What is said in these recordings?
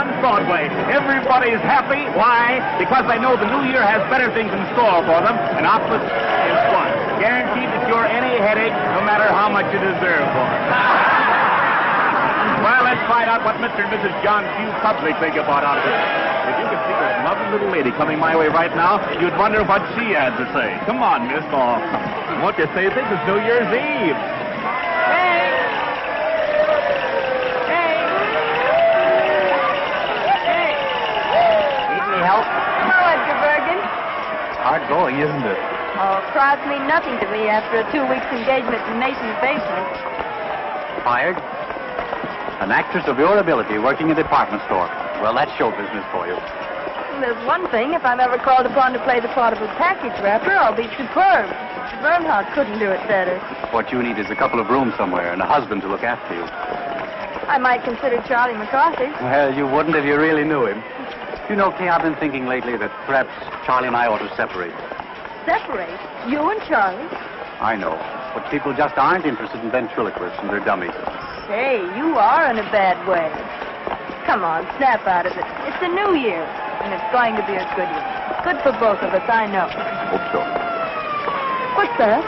on Broadway. Everybody's happy. Why? Because they know the new year has better things in store for them, and opposite is fun. Guaranteed to cure any headache, no matter how much you deserve for it. Well, let's find out what Mr. and Mrs. John Q. Public think about all of it. If you could see this lovely little lady coming my way right now, you'd wonder what she had to say. Come on, Miss Ball. Won't you say this is New Year's Eve? Hey! Hey! Hey! Need any help? Hello, Edgar Bergen. Hard going, isn't it? Oh, crowds mean nothing to me after a 2 weeks engagement in Mason's basement. Fired? An actress of your ability working in a department store. Well, that's show business for you. There's one thing. If I'm ever called upon to play the part of a package wrapper, I'll be superb. Bernhardt couldn't do it better. What you need is a couple of rooms somewhere and a husband to look after you. I might consider Charlie McCarthy. Well, you wouldn't if you really knew him. You know, Kay, I've been thinking lately that perhaps Charlie and I ought to separate. Separate? You and Charlie? I know. But people just aren't interested in ventriloquists and their dummies. Say, you are in a bad way. Come on, snap out of it. It's a new year, and it's going to be a good one. Good for both of us, I know. Hope so. What's that?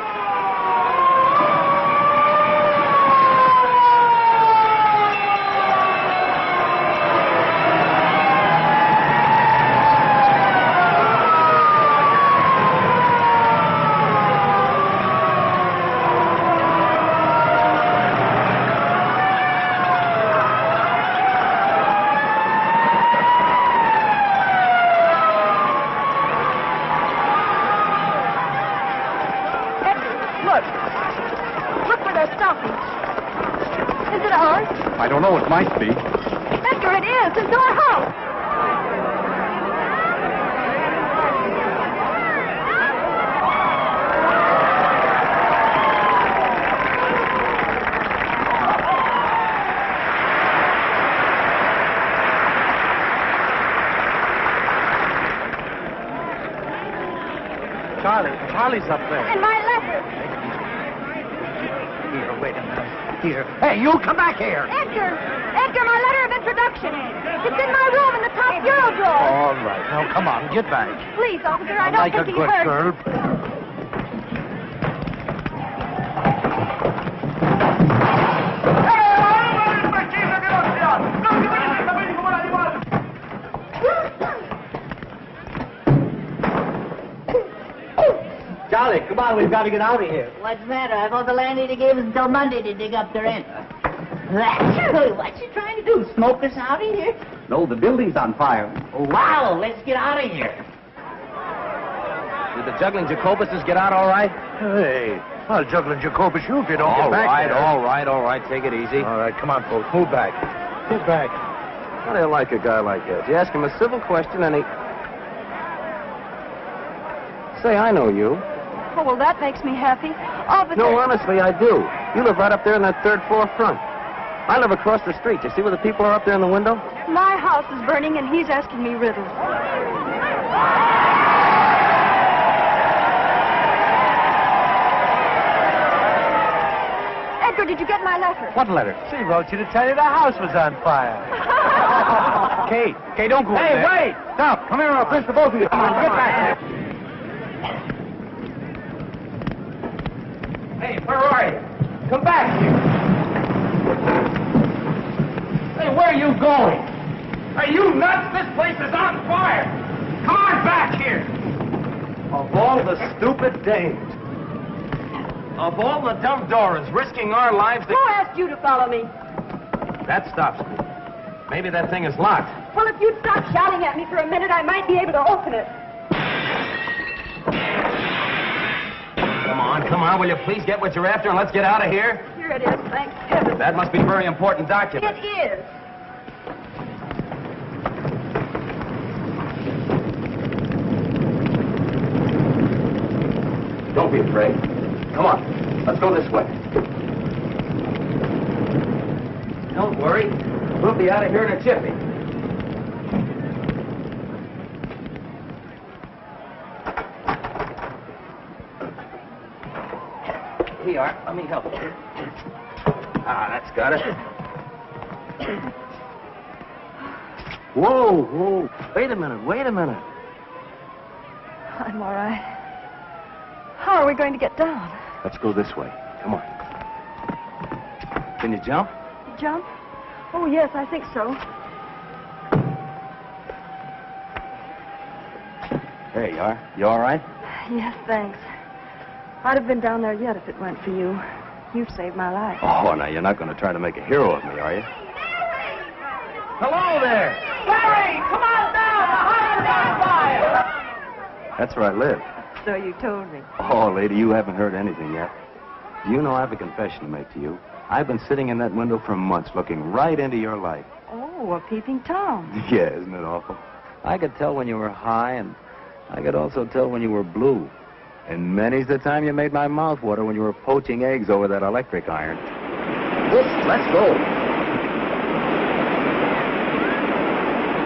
I don't know. It might be. Edgar, it is. It's our house. Charlie's up there. And my letter. Here, wait a minute. Here. Hey, you come back here. Edgar, my letter of introduction. It's in my room in the top bureau drawer. All right. Now, come on, get back. Please, officer, I don't Like a think he good heard. girl. Charlie, come on, we've got to get out of here. What's the matter? I thought the landlady gave us until Monday to dig up the rent. What's she trying to do? Smoke us out of here? No, the building's on fire. Oh, wow, let's get out of here. Did the juggling Jacobuses get out all right? Hey, I'll juggle Jacobus you if you don't get back there. All right. Take it easy. All right, come on, folks. Move back. Get back. How do you like a guy like that? You ask him a civil question and he... Say, I know you. Oh, well, that makes me happy. Officer. No, honestly, I do. You live right up there in that third floor front. I live across the street. You see where the people are up there in the window? My house is burning, and he's asking me riddles. Edgar, did you get my letter? What letter? She wrote you to tell you the house was on fire. Kay, don't go Hey, in there. wait! Stop! Come here, I'll pinch the both of you. Come on, get back here. Hey, where are you? Come back here. Hey, where are you going? Are you nuts? This place is on fire. Come on back here. Of all the stupid dames. Of all the dumb Doras risking our lives to... Who asked you to follow me? That stops me. Maybe that thing is locked. Well, if you'd stop shouting at me for a minute, I might be able to open it. Come on, will you please get what you're after and let's get out of here? Here it is, thank heaven. That must be a very important document. It is. Don't be afraid. Come on, let's go this way. Don't worry. We'll be out of here in a jiffy. Here you are. Let me help you. Ah, that's got it. Whoa, whoa. Wait a minute, wait a minute. I'm all right. How are we going to get down? Let's go this way. Come on. Can you jump? Jump? Oh, yes, I think so. There you are. You all right? Yes, thanks. I'd have been down there yet if it weren't for you. You've saved my life. Oh, now you're not going to try to make a hero of me, are you? Hello there. Larry, come on down. The house is on fire. That's where I live. So you told me. Oh, lady, you haven't heard anything yet. Do you know I have a confession to make to you? I've been sitting in that window for months looking right into your life. Oh, a peeping Tom. Yeah, isn't it awful? I could tell when you were high, and I could also tell when you were blue. And many's the time you made my mouth water when you were poaching eggs over that electric iron. Let's go.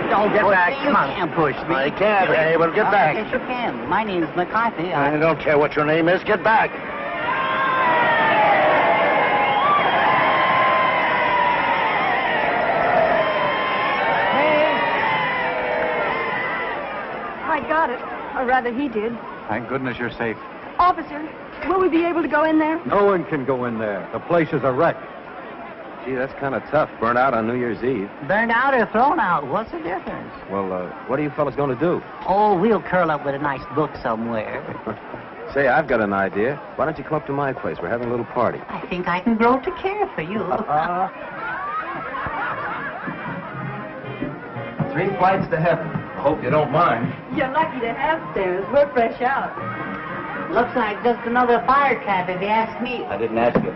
Don't get back. You can't push me. I can't. Hey, well, get back. Yes, you can. My name's McCarthy. I don't care what your name is. Get back. I got it. Or rather, he did. Thank goodness you're safe. Officer, will we be able to go in there? No one can go in there. The place is a wreck. Gee, that's kind of tough. Burnt out on New Year's Eve. Burned out or thrown out. What's the difference? Well, what are you fellas going to do? Oh, we'll curl up with a nice book somewhere. Say, I've got an idea. Why don't you come up to my place? We're having a little party. I think I can grow to care for you. 3 flights to heaven. I hope you don't mind. You're lucky to have stairs. We're fresh out. Looks like just another fire trap, if you ask me. I didn't ask you.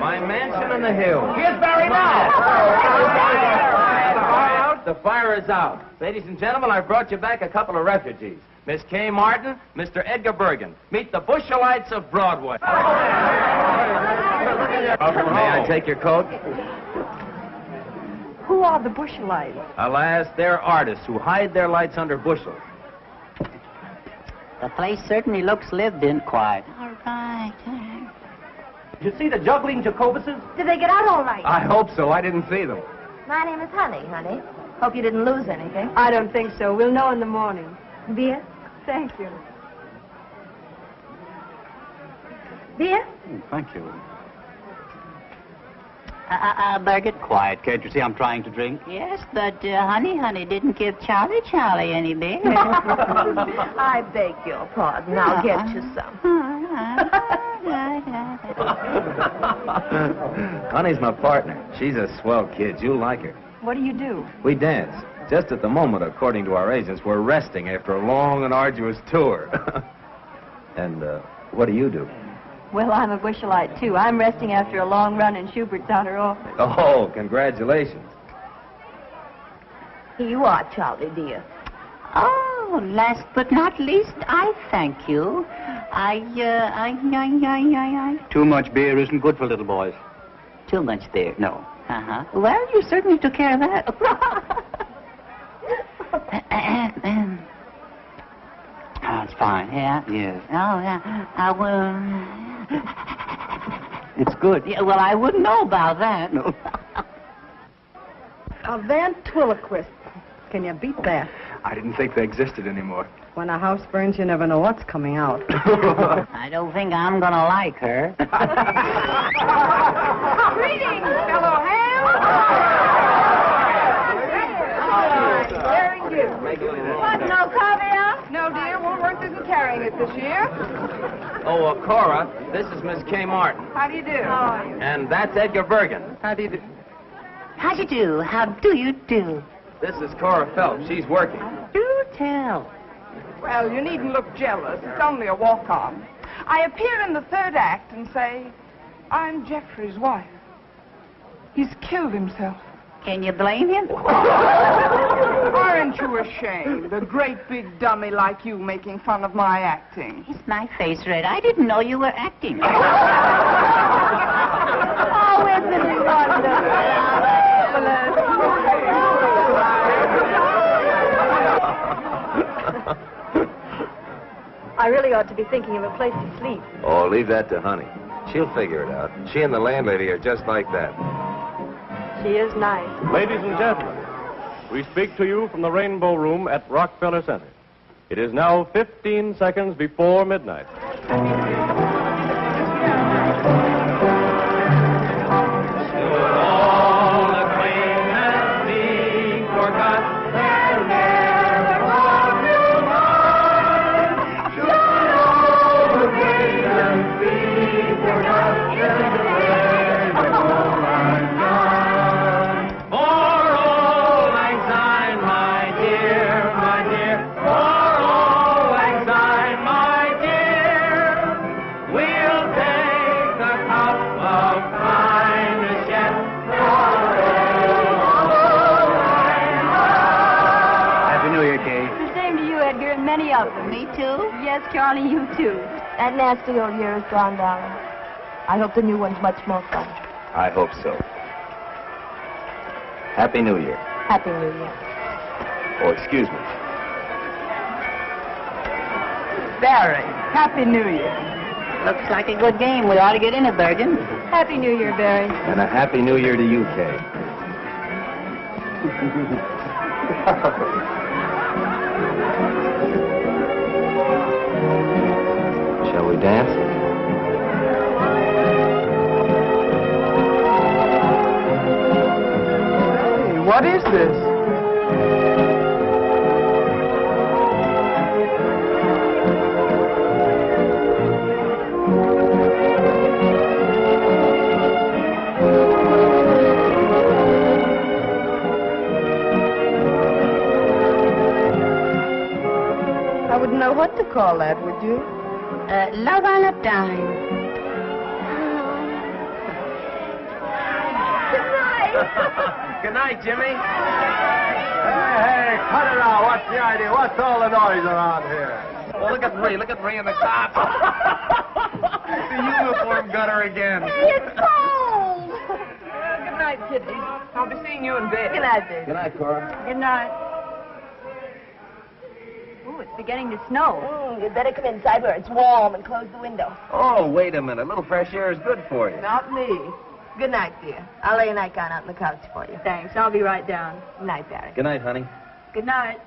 My mansion on the hill. Here's Barry now. The fire is out. Ladies and gentlemen, I brought you back a couple of refugees. Miss Kay Martin, Mr. Edgar Bergen. Meet the Bushelites of Broadway. May I take your coat? Who are the Bushelites? Alas, they're artists who hide their lights under bushels. The place certainly looks lived in quiet. All right. Did you see the juggling Jacobuses? Did they get out all right? I hope so. I didn't see them. My name is Honey. Hope you didn't lose anything. I don't think so. We'll know in the morning. Beer? Thank you. Beer? Thank you. Birgit? Quiet, can't you see I'm trying to drink? Yes, but Honey didn't give Charlie any beer. I beg your pardon. I'll get you some. Honey's my partner. She's a swell kid. You'll like her. What do you do? We dance. Just at the moment, according to our agents, we're resting after a long and arduous tour. And what do you do? Well, I'm a Bushelite, too. I'm resting after a long run in Schubert's outer office. Oh, congratulations. Here you are, Charlie, dear. Oh, last but not least, I thank you. Too much beer isn't good for little boys. Too much beer. No. Well, you certainly took care of that. That's fine. Yeah? Yes. Oh, yeah. It's good. Yeah, well, I wouldn't know about that. No. A ventriloquist. Can you beat that? I didn't think they existed anymore. When a house burns, you never know what's coming out. I don't think I'm going to like her. Greetings, fellow ham. Very good. What, no caviar? No, dear, Woolworth isn't carrying it this year. Oh, Cora, this is Miss Kay Martin. How do you do? And that's Edgar Bergen. How do you do? How do you do? How do you do? This is Cora Phelps. She's working. Do tell. Well, you needn't look jealous. It's only a walk-on. I appear in the third act and say, I'm Jeffrey's wife. He's killed himself. Can you blame him? Aren't you ashamed? A great big dummy like you making fun of my acting. Is my face red? I didn't know you were acting. Oh, isn't he I really ought to be thinking of a place to sleep. Oh, leave that to Honey. She'll figure it out. She and the landlady are just like that. He is nice. Ladies and gentlemen, we speak to you from the Rainbow Room at Rockefeller Center. It is now 15 seconds before midnight. Many of them. Me too? Yes, Charlie, you too. That nasty old year is gone, darling. I hope the new one's much more fun. I hope so. Happy New Year. Happy New Year. Oh, excuse me. Barry, Happy New Year. Looks like a good game. We ought to get in it, Bergen. Happy New Year, Barry. And a Happy New Year to you, Kay. Shall we dance? Hey, what is this? I wouldn't know what to call that, would you? Love on a dime. Good night, Jimmy. Hey, cut it out. What's the idea? What's all the noise around here? Well, look at Bree. Look at Bree in the cop. The uniform gutter again. It's cold. Good night, Kitty. I'll be seeing you in bed. Good night, baby. Good night, Cora. Good night. Ooh, it's beginning to snow. You'd better come inside where it's warm and close the window. Oh, wait a minute. A little fresh air is good for you. Not me. Good night, dear. I'll lay a nightgown out on the couch for you. Thanks. I'll be right down. Good night, Barry. Good night, honey. Good night.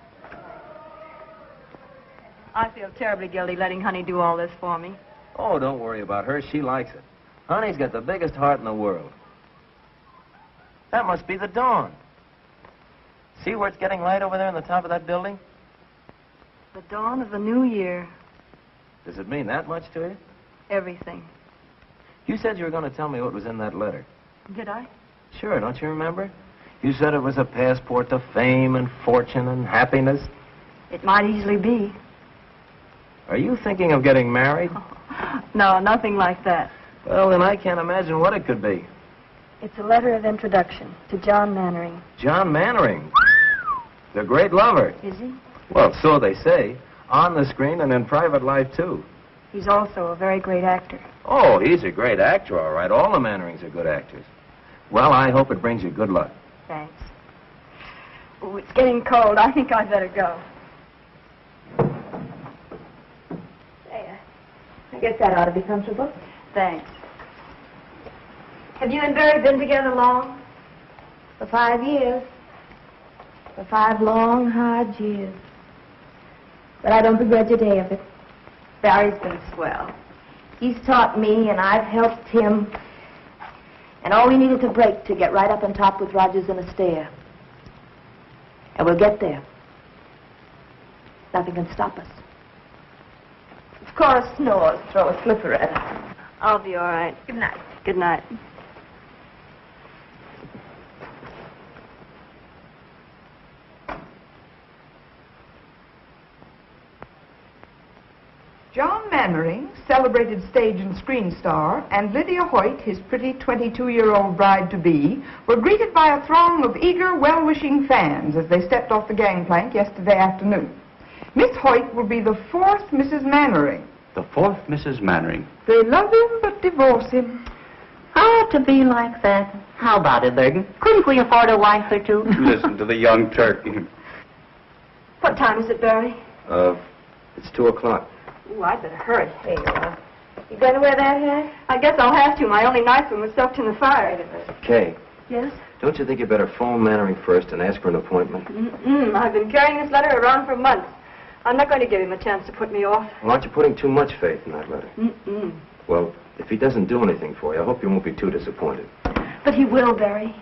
I feel terribly guilty letting Honey do all this for me. Oh, don't worry about her. She likes it. Honey's got the biggest heart in the world. That must be the dawn. See where it's getting light over there on the top of that building? The dawn of the new year. Does it mean that much to you? Everything. You said you were going to tell me what was in that letter. Did I? Sure, don't you remember? You said it was a passport to fame and fortune and happiness. It might easily be. Are you thinking of getting married? No, nothing like that. Well, then I can't imagine what it could be. It's a letter of introduction to John Mannering. John Mannering. The great lover. Is he? Well, so they say. On the screen and in private life, too. He's also a very great actor. Oh, he's a great actor, all right. All the Mannerings are good actors. Well, I hope it brings you good luck. Thanks. Oh, it's getting cold. I think I'd better go. There. I guess that ought to be comfortable. Thanks. Have you and Barry been together long? For 5 years. For 5 long, hard years. But I don't begrudge a day of it. Barry's been swell. He's taught me, and I've helped him. And all we needed to break to get right up on top with Rogers and Astaire. And we'll get there. Nothing can stop us. If Cora snores, throw a slipper at her. I'll be all right. Good night. Good night. John Mannering, celebrated stage and screen star, and Lydia Hoyt, his pretty 22-year-old bride-to-be, were greeted by a throng of eager, well-wishing fans as they stepped off the gangplank yesterday afternoon. Miss Hoyt will be the 4th Mrs. Mannering. The 4th Mrs. Mannering. They love him but divorce him. Oh, to be like that. How about it, Bergen? Couldn't we afford a wife or two? Listen to the young turkey. What time is it, Barry? It's 2 o'clock. Ooh, I'd better hurry. There you are. You going to wear that hat? I guess I'll have to. My only nice one was soaked in the fire. Kay, Yes? Don't you think you better phone Mannering first and ask for an appointment? I've been carrying this letter around for months. I'm not going to give him a chance to put me off. Well, aren't you putting too much faith in that letter? Mm-mm. Well, if he doesn't do anything for you, I hope you won't be too disappointed. But he will, Barry.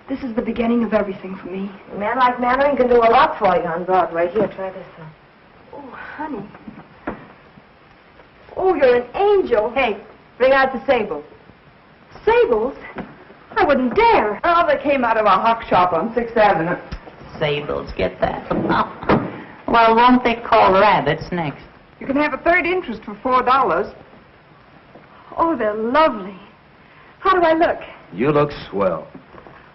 This is the beginning of everything for me. A man like Mannering can do a lot for you on Broadway. Here, try this one. Oh, honey. Oh, you're an angel. Hey, bring out the sable. Sables? I wouldn't dare. Oh, they came out of a hock shop on 6th Avenue. Sables, get that. Well, won't they call rabbits next? You can have a third interest for $4. Oh, they're lovely. How do I look? You look swell.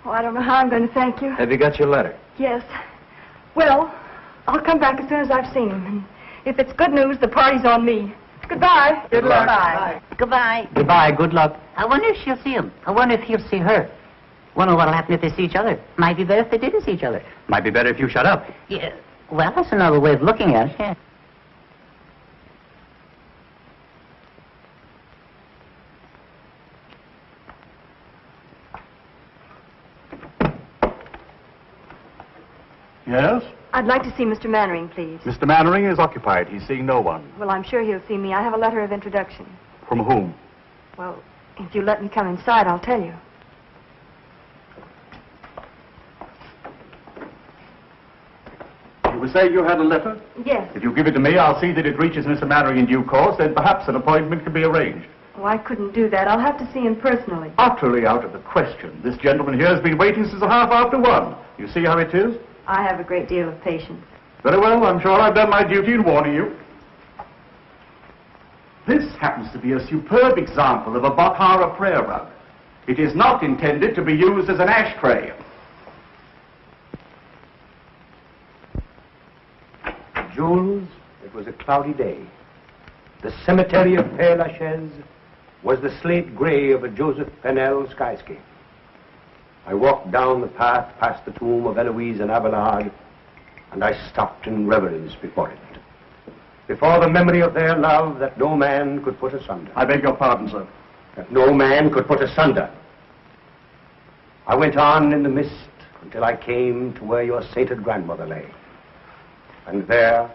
Oh, I don't know how I'm going to thank you. Have you got your letter? Yes. Well, I'll come back as soon as I've seen him. And if it's good news, the party's on me. Goodbye. Good luck. Bye. Goodbye. Goodbye. Good luck. I wonder if she'll see him. I wonder if he'll see her. Wonder what'll happen if they see each other. Might be better if they didn't see each other. Might be better if you shut up. Yeah. Well, that's another way of looking at it. Yeah. Yes? I'd like to see Mr. Mannering, please. Mr. Mannering is occupied. He's seeing no one. Well, I'm sure he'll see me. I have a letter of introduction. From whom? Well, if you let me come inside, I'll tell you. You were saying you had a letter? Yes. If you give it to me, I'll see that it reaches Mr. Mannering in due course, then perhaps an appointment can be arranged. Oh, I couldn't do that. I'll have to see him personally. Utterly out of the question. This gentleman here has been waiting since 1:30. You see how it is? I have a great deal of patience. Very well, I'm sure I've done my duty in warning you. This happens to be a superb example of a Bakhara prayer rug. It is not intended to be used as an ashtray. Jules, it was a cloudy day. The cemetery of Père Lachaise was the slate gray of a Joseph Pennell skyscape. I walked down the path past the tomb of Eloise and Abelard, and I stopped in reverence before it. Before the memory of their love that no man could put asunder. I beg your pardon, sir. That no man could put asunder. I went on in the mist until I came to where your sainted grandmother lay. And there,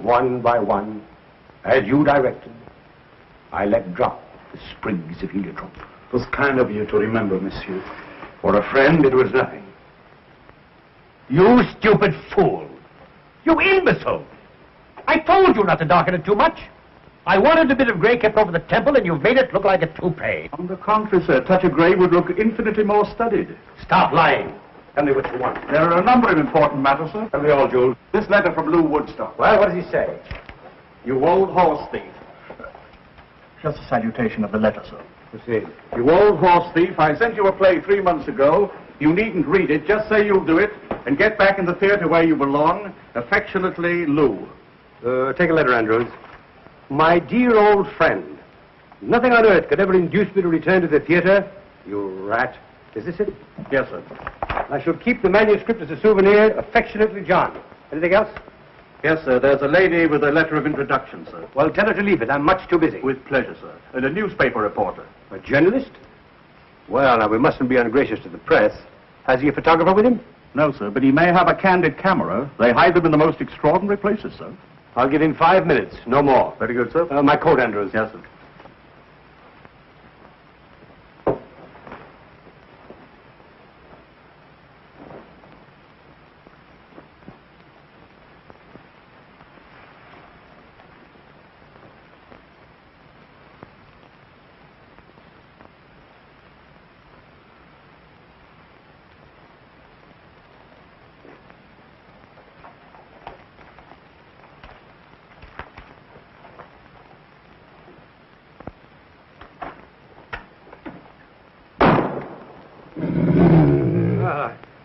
one by one, as you directed, I let drop the sprigs of heliotrope. It was kind of you to remember, monsieur. For a friend, it was nothing. You stupid fool! You imbecile! I told you not to darken it too much. I wanted a bit of gray kept over the temple, and you've made it look like a toupee. On the contrary, sir, a touch of grey would look infinitely more studied. Stop lying. Tell me what you want. There are a number of important matters, sir. Tell me all, Jules. This letter from Lou Woodstock. Well, what does he say? You old horse thief. Just a salutation of the letter, sir. Proceed. You old horse thief, I sent you a play 3 months ago. You needn't read it. Just say you'll do it and get back in the theater where you belong. Affectionately, Lou. Take a letter, Andrews. My dear old friend, nothing on earth could ever induce me to return to the theater. You rat. Is this it? Yes, sir. I shall keep the manuscript as a souvenir. Affectionately, John. Anything else? Yes, sir. There's a lady with a letter of introduction, sir. Well, tell her to leave it. I'm much too busy. With pleasure, sir. And a newspaper reporter. A journalist? Well, now, we mustn't be ungracious to the press. Has he a photographer with him? No, sir, but he may have a candid camera. They hide them in the most extraordinary places, sir. I'll give him 5 minutes, no more. Very good, sir. My coat, Andrews. Yes, sir.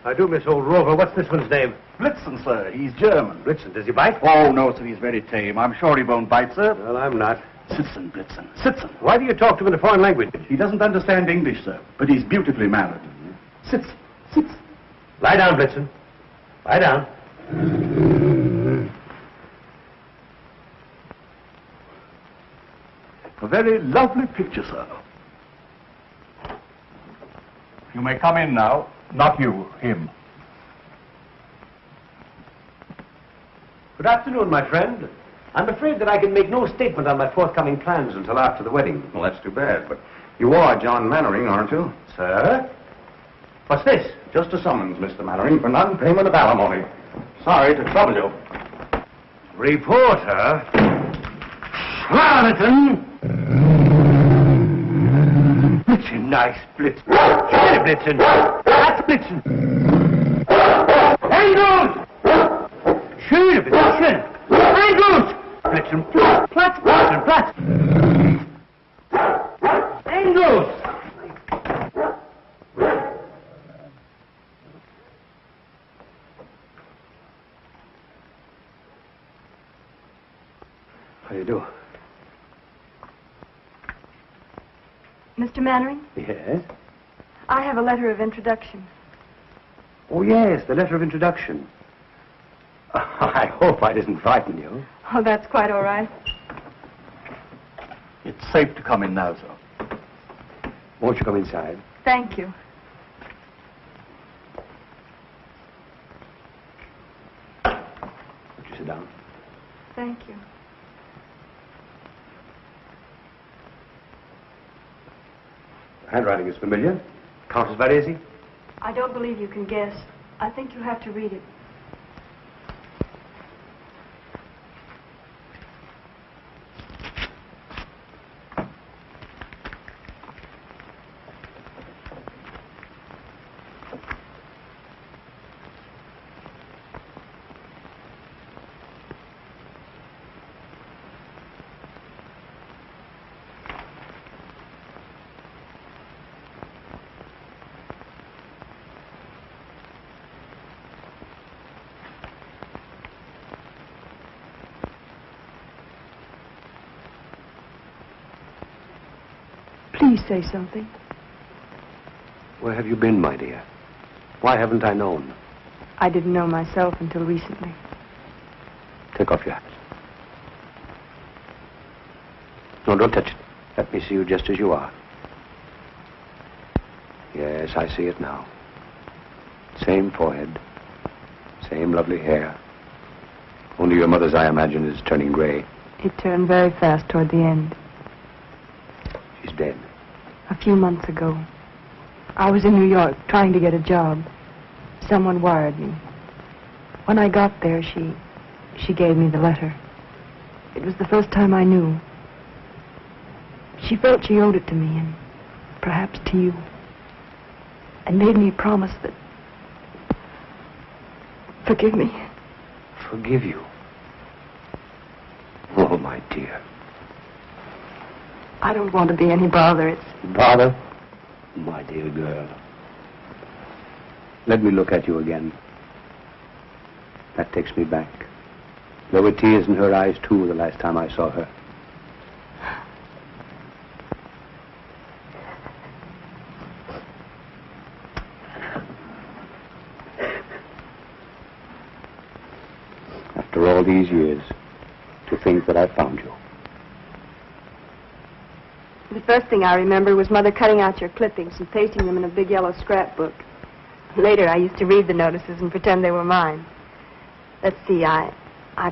I do miss old Rover. What's this one's name? Blitzen, sir. He's German. Blitzen. Does he bite? Oh, no, sir. He's very tame. I'm sure he won't bite, sir. Well, I'm not. Sitzen, Blitzen. Sitzen. Why do you talk to him in a foreign language? He doesn't understand English, sir, but he's beautifully mannered. Sitzen. Sitzen. Lie down, Blitzen. Lie down. A very lovely picture, sir. You may come in now. Not you, him. Good afternoon, my friend. I'm afraid that I can make no statement on my forthcoming plans until after the wedding. Well, that's too bad, but you are John Mannering, aren't you? Sir? What's this? Just a summons, Mr. Mannering, for non-payment of alimony. Sorry to trouble you. Reporter? Charlatan! Blitzen, nice blitz. Schöne Blitzen. That's Blitzen. Engels! Schöne Blitzen. Engels! Blitzen, Platz, Blitzen, Platz. Engels! How do you do? Mr. Mannering, Yes? I have a letter of introduction. Oh, yes, the letter of introduction. I hope I didn't frighten you. Oh, that's quite all right. It's safe to come in now, sir. Won't you come inside? Thank you. Won't you sit down? Thank you. Handwriting is familiar. Countess Varese? I don't believe you can guess. I think you'll have to read it. Please say something. Where have you been, my dear? Why haven't I known? I didn't know myself until recently. Take off your hat. No, don't touch it. Let me see you just as you are. Yes, I see it now. Same forehead. Same lovely hair. Only your mother's, I imagine, is turning gray. It turned very fast toward the end. She's dead. A few months ago. I was in New York trying to get a job. Someone wired me. When I got there, she gave me the letter. It was the first time I knew. She felt she owed it to me, and perhaps to you. And made me promise that... Forgive me. Forgive you? Oh, my dear. I don't want to be any bother. It's... Bother? My dear girl. Let me look at you again. That takes me back. There were tears in her eyes, too, the last time I saw her. After all these years, to think that I found you. The first thing I remember was Mother cutting out your clippings and pasting them in a big yellow scrapbook. Later, I used to read the notices and pretend they were mine. Let's see, I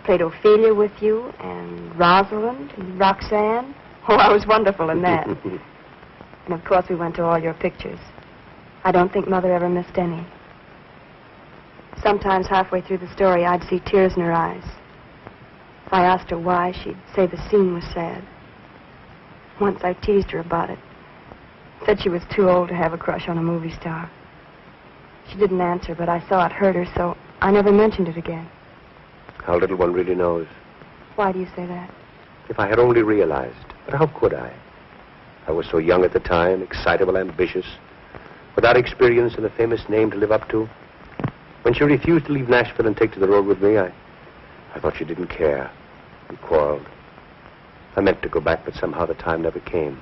played Ophelia with you, and Rosalind, and Roxanne. Oh, I was wonderful in that. And, of course, we went to all your pictures. I don't think Mother ever missed any. Sometimes halfway through the story, I'd see tears in her eyes. If I asked her why, she'd say the scene was sad. Once I teased her about it. Said she was too old to have a crush on a movie star. She didn't answer, but I saw it hurt her, so I never mentioned it again. How little one really knows. Why do you say that? If I had only realized. But how could I? I was so young at the time, excitable, ambitious, without experience and a famous name to live up to. When she refused to leave Nashville and take to the road with me, I thought she didn't care. We quarreled. I meant to go back, but somehow the time never came.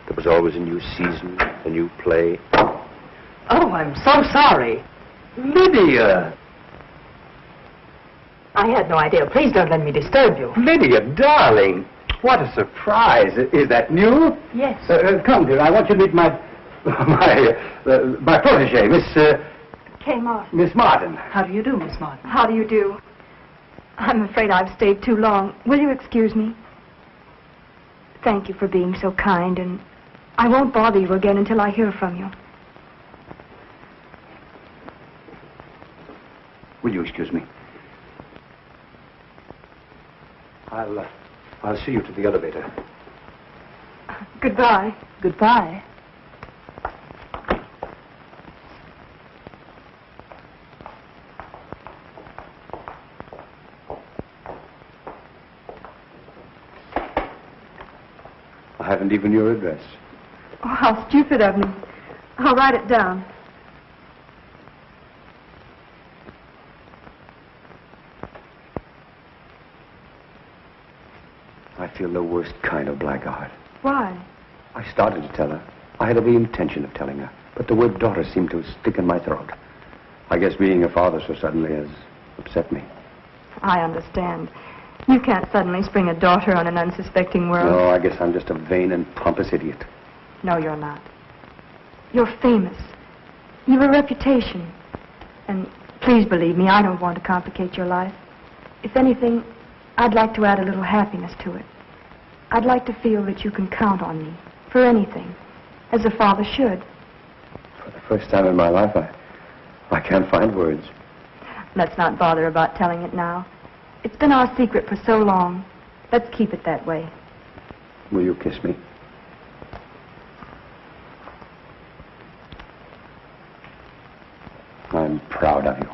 There was always a new season, a new play. Oh, I'm so sorry. Lydia! I had no idea. Please don't let me disturb you. Lydia, darling! What a surprise. Is that new? Yes. Come, dear. I want you to meet my My protege, Kay Martin. Miss Martin. How do you do, Miss Martin? How do you do? I'm afraid I've stayed too long. Will you excuse me? Thank you for being so kind, and I won't bother you again until I hear from you. Will you excuse me? I'll see you to the elevator. Goodbye. Goodbye. I haven't even your address. Oh, how stupid of me. I'll write it down. I feel the worst kind of blackguard. Why? I started to tell her. I had every intention of telling her, but the word daughter seemed to stick in my throat. I guess being a father so suddenly has upset me. I understand. You can't suddenly spring a daughter on an unsuspecting world. No, I guess I'm just a vain and pompous idiot. No, you're not. You're famous. You've a reputation. And please believe me, I don't want to complicate your life. If anything, I'd like to add a little happiness to it. I'd like to feel that you can count on me for anything, as a father should. For the first time in my life, I can't find words. Let's not bother about telling it now. It's been our secret for so long. Let's keep it that way. Will you kiss me? I'm proud of you.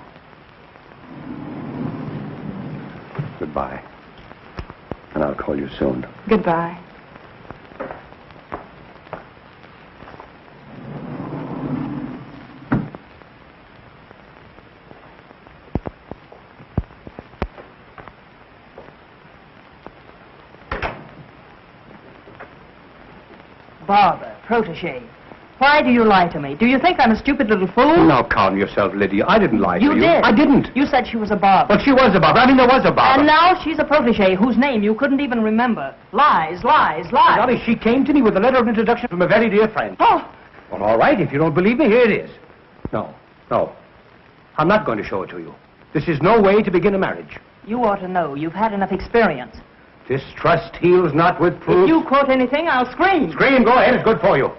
Goodbye. And I'll call you soon. Goodbye. Barbara, protege. Why do you lie to me? Do you think I'm a stupid little fool? Now, calm yourself, Lydia. I didn't lie to you. You did. I didn't. You said she was a Barbara. But she was a Barbara. I mean, there was a Barbara. And now she's a protege whose name you couldn't even remember. Lies, lies, lies. Dolly, she came to me with a letter of introduction from a very dear friend. Oh! Well, all right. If you don't believe me, here it is. No. I'm not going to show it to you. This is no way to begin a marriage. You ought to know. You've had enough experience. Distrust heals not with proof. If you quote anything, I'll scream. Scream. Go ahead. It's good for you.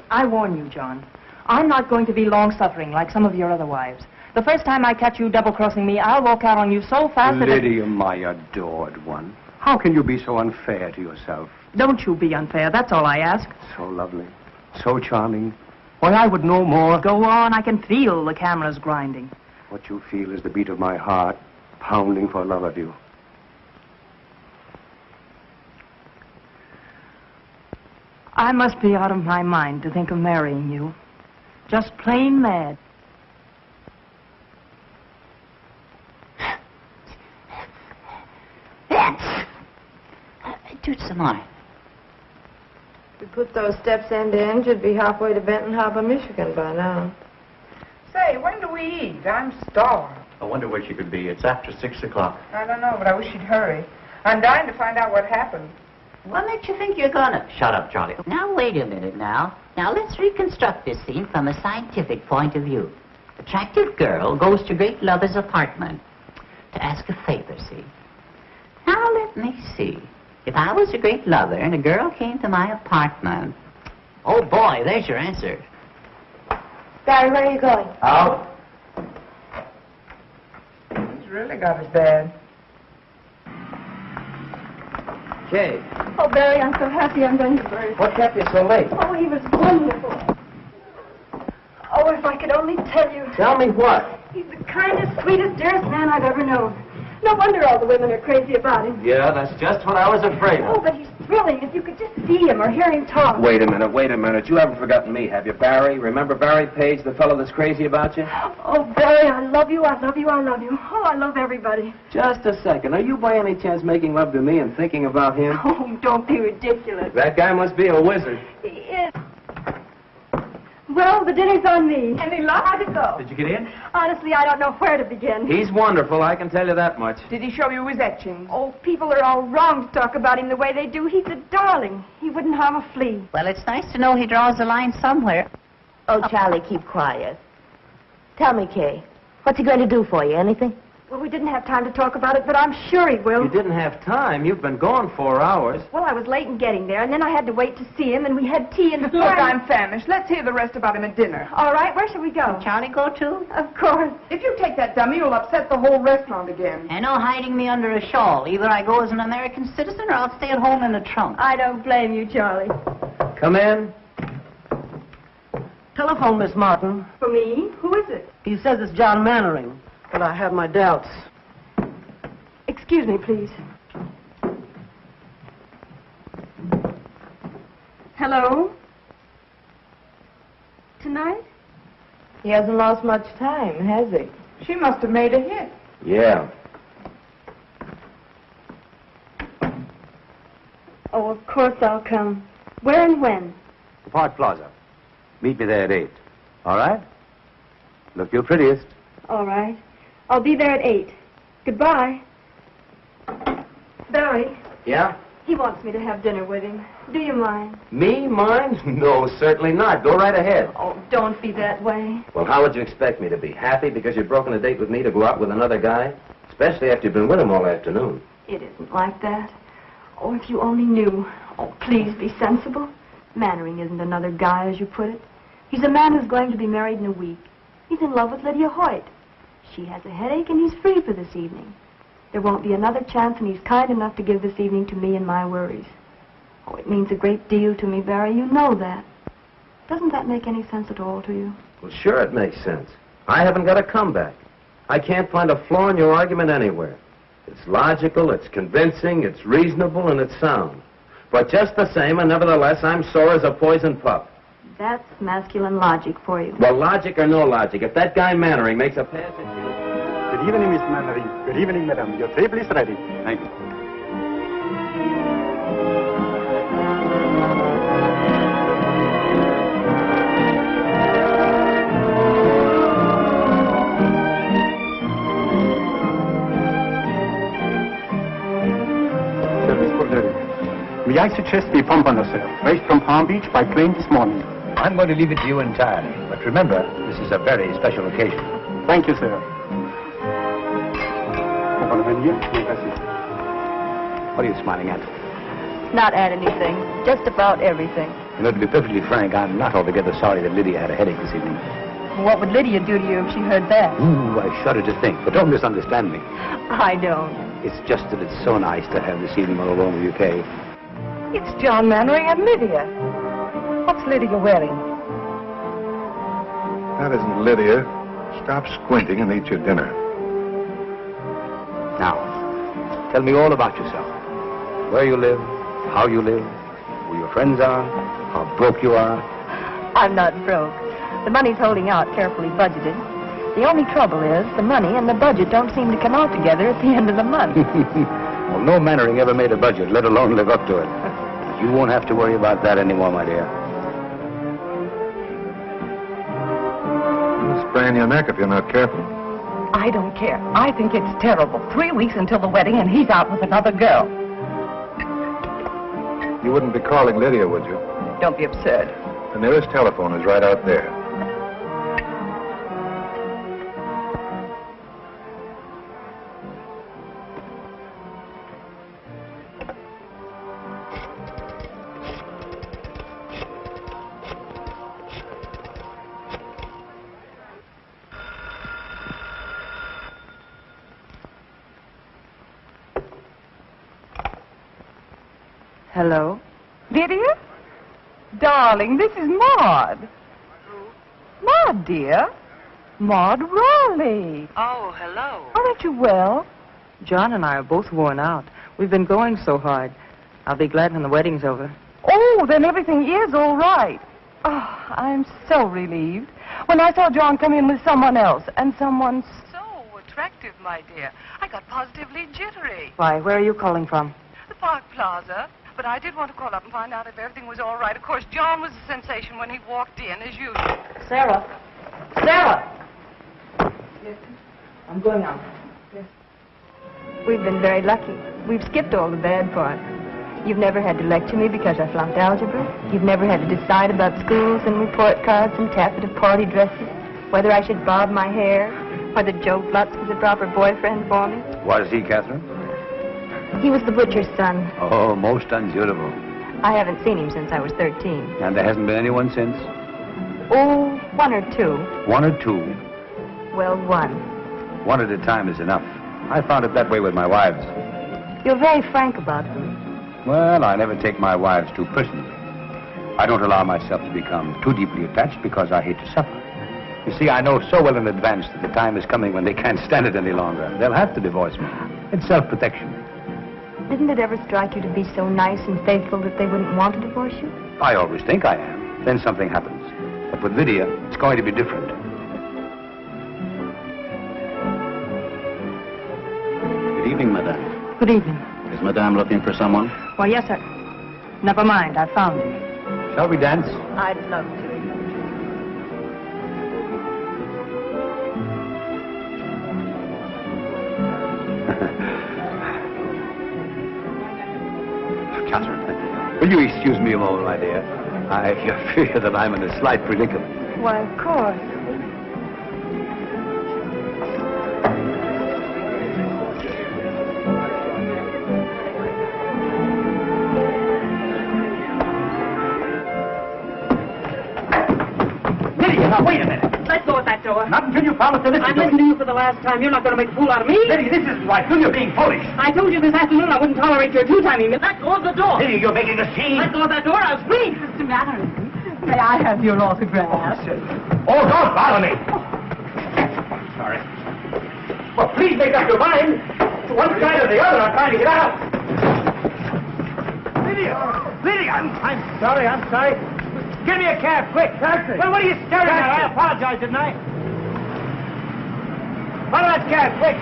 I warn you, John. I'm not going to be long-suffering like some of your other wives. The first time I catch you double-crossing me, I'll walk out on you so fast that... Lydia, my adored one. How can you be so unfair to yourself? Don't you be unfair. That's all I ask. So lovely. So charming. Why, I would know more. Go on. I can feel the cameras grinding. What you feel is the beat of my heart, pounding for love of you. I must be out of my mind to think of marrying you. Just plain mad. Do it some more. If you put those steps end to end, you'd be halfway to Benton Harbor, Michigan by now. Say, when do we eat? I'm starved. I wonder where she could be. It's after 6 o'clock. I don't know, but I wish she'd hurry. I'm dying to find out what happened. What makes you think you're gonna? Shut up, Charlie. Now, wait a minute now. Now, let's reconstruct this scene from a scientific point of view. Attractive girl goes to great lover's apartment to ask a favor, see? Now, let me see. If I was a great lover and a girl came to my apartment... Oh, boy, there's your answer. Barry, where are you going? Out. He's really got us bad. Kay, Oh, Barry, I'm so happy I'm going to Bert. what kept you so late? Oh, he was wonderful. Oh, if I could only tell you. Tell me what? He's the kindest, sweetest, dearest man I've ever known. No wonder all the women are crazy about him. Yeah, that's just what I was afraid Oh, of. but he's thrilling. If you could just see him or hear him talk. Wait a minute. You haven't forgotten me, have you, Barry? Remember Barry Page, the fellow that's crazy about you? Oh, Barry, I love you, I love you, I love you. Oh, I love everybody. Just a second. Are you by any chance making love to me and thinking about him? Oh, don't be ridiculous. That guy must be a wizard. He is. Well, the dinner's on me. And he loves to go. Did you get in? Honestly, I don't know where to begin. He's wonderful, I can tell you that much. Did he show you his etchings? Oh, people are all wrong to talk about him the way they do. He's a darling. He wouldn't harm a flea. Well, it's nice to know he draws the line somewhere. Oh, Charlie, keep quiet. Tell me, Kay, what's he going to do for you? Anything? Well, we didn't have time to talk about it, but I'm sure he will. You didn't have time. You've been gone 4 hours. Well, I was late in getting there, and then I had to wait to see him, and we had tea and... Look, I'm famished. Let's hear the rest about him at dinner. All right, where shall we go? Charlie go too? Of course. If you take that dummy, you'll upset the whole restaurant again. And no hiding me under a shawl. Either I go as an American citizen or I'll stay at home in the trunk. I don't blame you, Charlie. Come in. Telephone, Miss Martin. For me? Who is it? He says it's John Mannering, but I have my doubts. Excuse me, please. Hello? Tonight? He hasn't lost much time, has he? She must have made a hit. Yeah. Oh, of course I'll come. Where and when? The Park Plaza. Meet me there at 8. All right? Look your prettiest. All right. I'll be there at 8. Goodbye. Barry, Yeah? he wants me to have dinner with him. Do you mind? Me? Mine? No, certainly not. Go right ahead. Oh, don't be that way. Well, how would you expect me to be? Happy because you've broken a date with me to go out with another guy? Especially after you've been with him all afternoon. It isn't like that. Oh, if you only knew. Oh, please be sensible. Mannering isn't another guy, as you put it. He's a man who's going to be married in a week. He's in love with Lydia Hoyt. She has a headache, and he's free for this evening. There won't be another chance, and he's kind enough to give this evening to me and my worries. Oh, it means a great deal to me, Barry. You know that. Doesn't that make any sense at all to you? Well, sure it makes sense. I haven't got a comeback. I can't find a flaw in your argument anywhere. It's logical, it's convincing, it's reasonable, and it's sound. But just the same, and nevertheless, I'm sore as a poisoned pup. That's masculine logic for you. Well, logic or no logic, if that guy Mannering makes a pass at you... Good evening, Miss Mannering. Good evening, madam. Your table is ready. Thank you. Service for Lydia. May I suggest we pump on herself, raised from Palm Beach by plane this morning. I'm going to leave it to you entirely. But remember, this is a very special occasion. Thank you, sir. What are you smiling at? Not at anything. Just about everything. You know, to be perfectly frank, I'm not altogether sorry that Lydia had a headache this evening. What would Lydia do to you if she heard that? Ooh, I shudder to think. But don't misunderstand me. I don't. It's just that it's so nice to have this evening all alone with you, Kay. It's John Mannering and Lydia. What's Lydia wearing? That isn't Lydia. Stop squinting and eat your dinner. Now, tell me all about yourself. Where you live, how you live, who your friends are, how broke you are. I'm not broke. The money's holding out, carefully budgeted. The only trouble is the money and the budget don't seem to come out together at the end of the month. Well, no Mannering ever made a budget, let alone live up to it. You won't have to worry about that anymore, my dear. You'll sprain your neck if you're not careful. I don't care. I think it's terrible. 3 weeks until the wedding, and he's out with another girl. You wouldn't be calling Lydia, would you? Don't be absurd. The nearest telephone is right out there. Hello? Lydia? Darling, this is Maud. Maud, dear. Maud Raleigh. Oh, hello. Aren't you well? John and I are both worn out. We've been going so hard. I'll be glad when the wedding's over. Oh, then everything is all right. Oh, I'm so relieved. When I saw John come in with someone else, and someone so attractive, my dear, I got positively jittery. Why, where are you calling from? The Park Plaza. But I did want to call up and find out if everything was all right. Of course, John was a sensation when he walked in, as usual. Sarah! Sarah! Yes. I'm going out. We've been very lucky. We've skipped all the bad parts. You've never had to lecture me because I flunked algebra. You've never had to decide about schools and report cards and taffeta party dresses, whether I should bob my hair, whether Joe Flutz was a proper boyfriend for me. Was he, Catherine? He was the butcher's son. Oh, most unsuitable. I haven't seen him since I was 13. And there hasn't been anyone since? Oh, one or two. One or two? Well, one. One at a time is enough. I found it that way with my wives. You're very frank about them. Well, I never take my wives too personally. I don't allow myself to become too deeply attached because I hate to suffer. You see, I know so well in advance that the time is coming when they can't stand it any longer. They'll have to divorce me. It's self-protection. Didn't it ever strike you to be so nice and faithful that they wouldn't want to divorce you? I always think I am. Then something happens. But with Lydia, it's going to be different. Good evening, madame. Good evening. Is madame looking for someone? Why, yes, sir. Never mind, I found him. Shall we dance? I'd love to. Catherine, will you excuse me a moment, my dear? I fear that I'm in a slight predicament. Why, of course. Lydia, now wait a minute. Let go of that door. Not until you promise to listen I'm to listening me. to you for the last time. You're not going to make a fool out of me. Lydia, this isn't right. You're being foolish. I told you this afternoon I wouldn't tolerate your two-timing me. Let go of the door. Lydia, you're making a scene. Let go of that door. I'll scream. Mr. Mannering, may I have your autograph? Oh, don't bother me. Sorry. Well, please make up your mind. To one side or the other, I'm trying to get out. Lydia, I'm sorry. Give me a cab, quick. Taxi. Well, what are you staring at? I apologize, didn't I? Follow that cab, quick.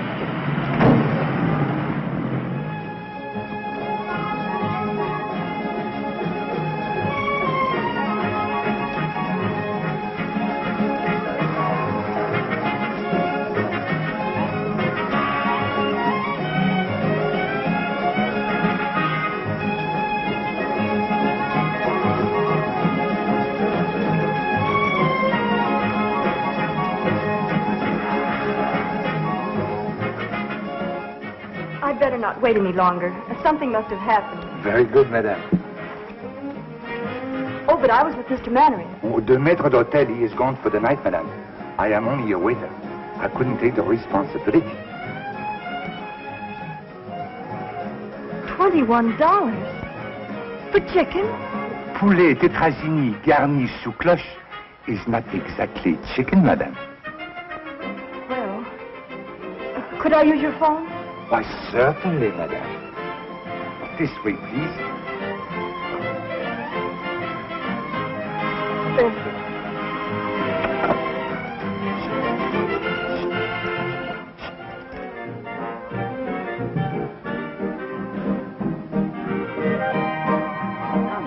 I'd better not wait any longer. Something must have happened. Very good, madame. Oh, but I was with Mr. Mannering. Oh, the maître d'hôtel, he is gone for the night, madame. I am only a waiter. I couldn't take the responsibility. $21 for chicken? Poulet tétrazini garni sous cloche is not exactly chicken, madame. Well, could I use your phone? Why, certainly, madame. This way, please. Thank you.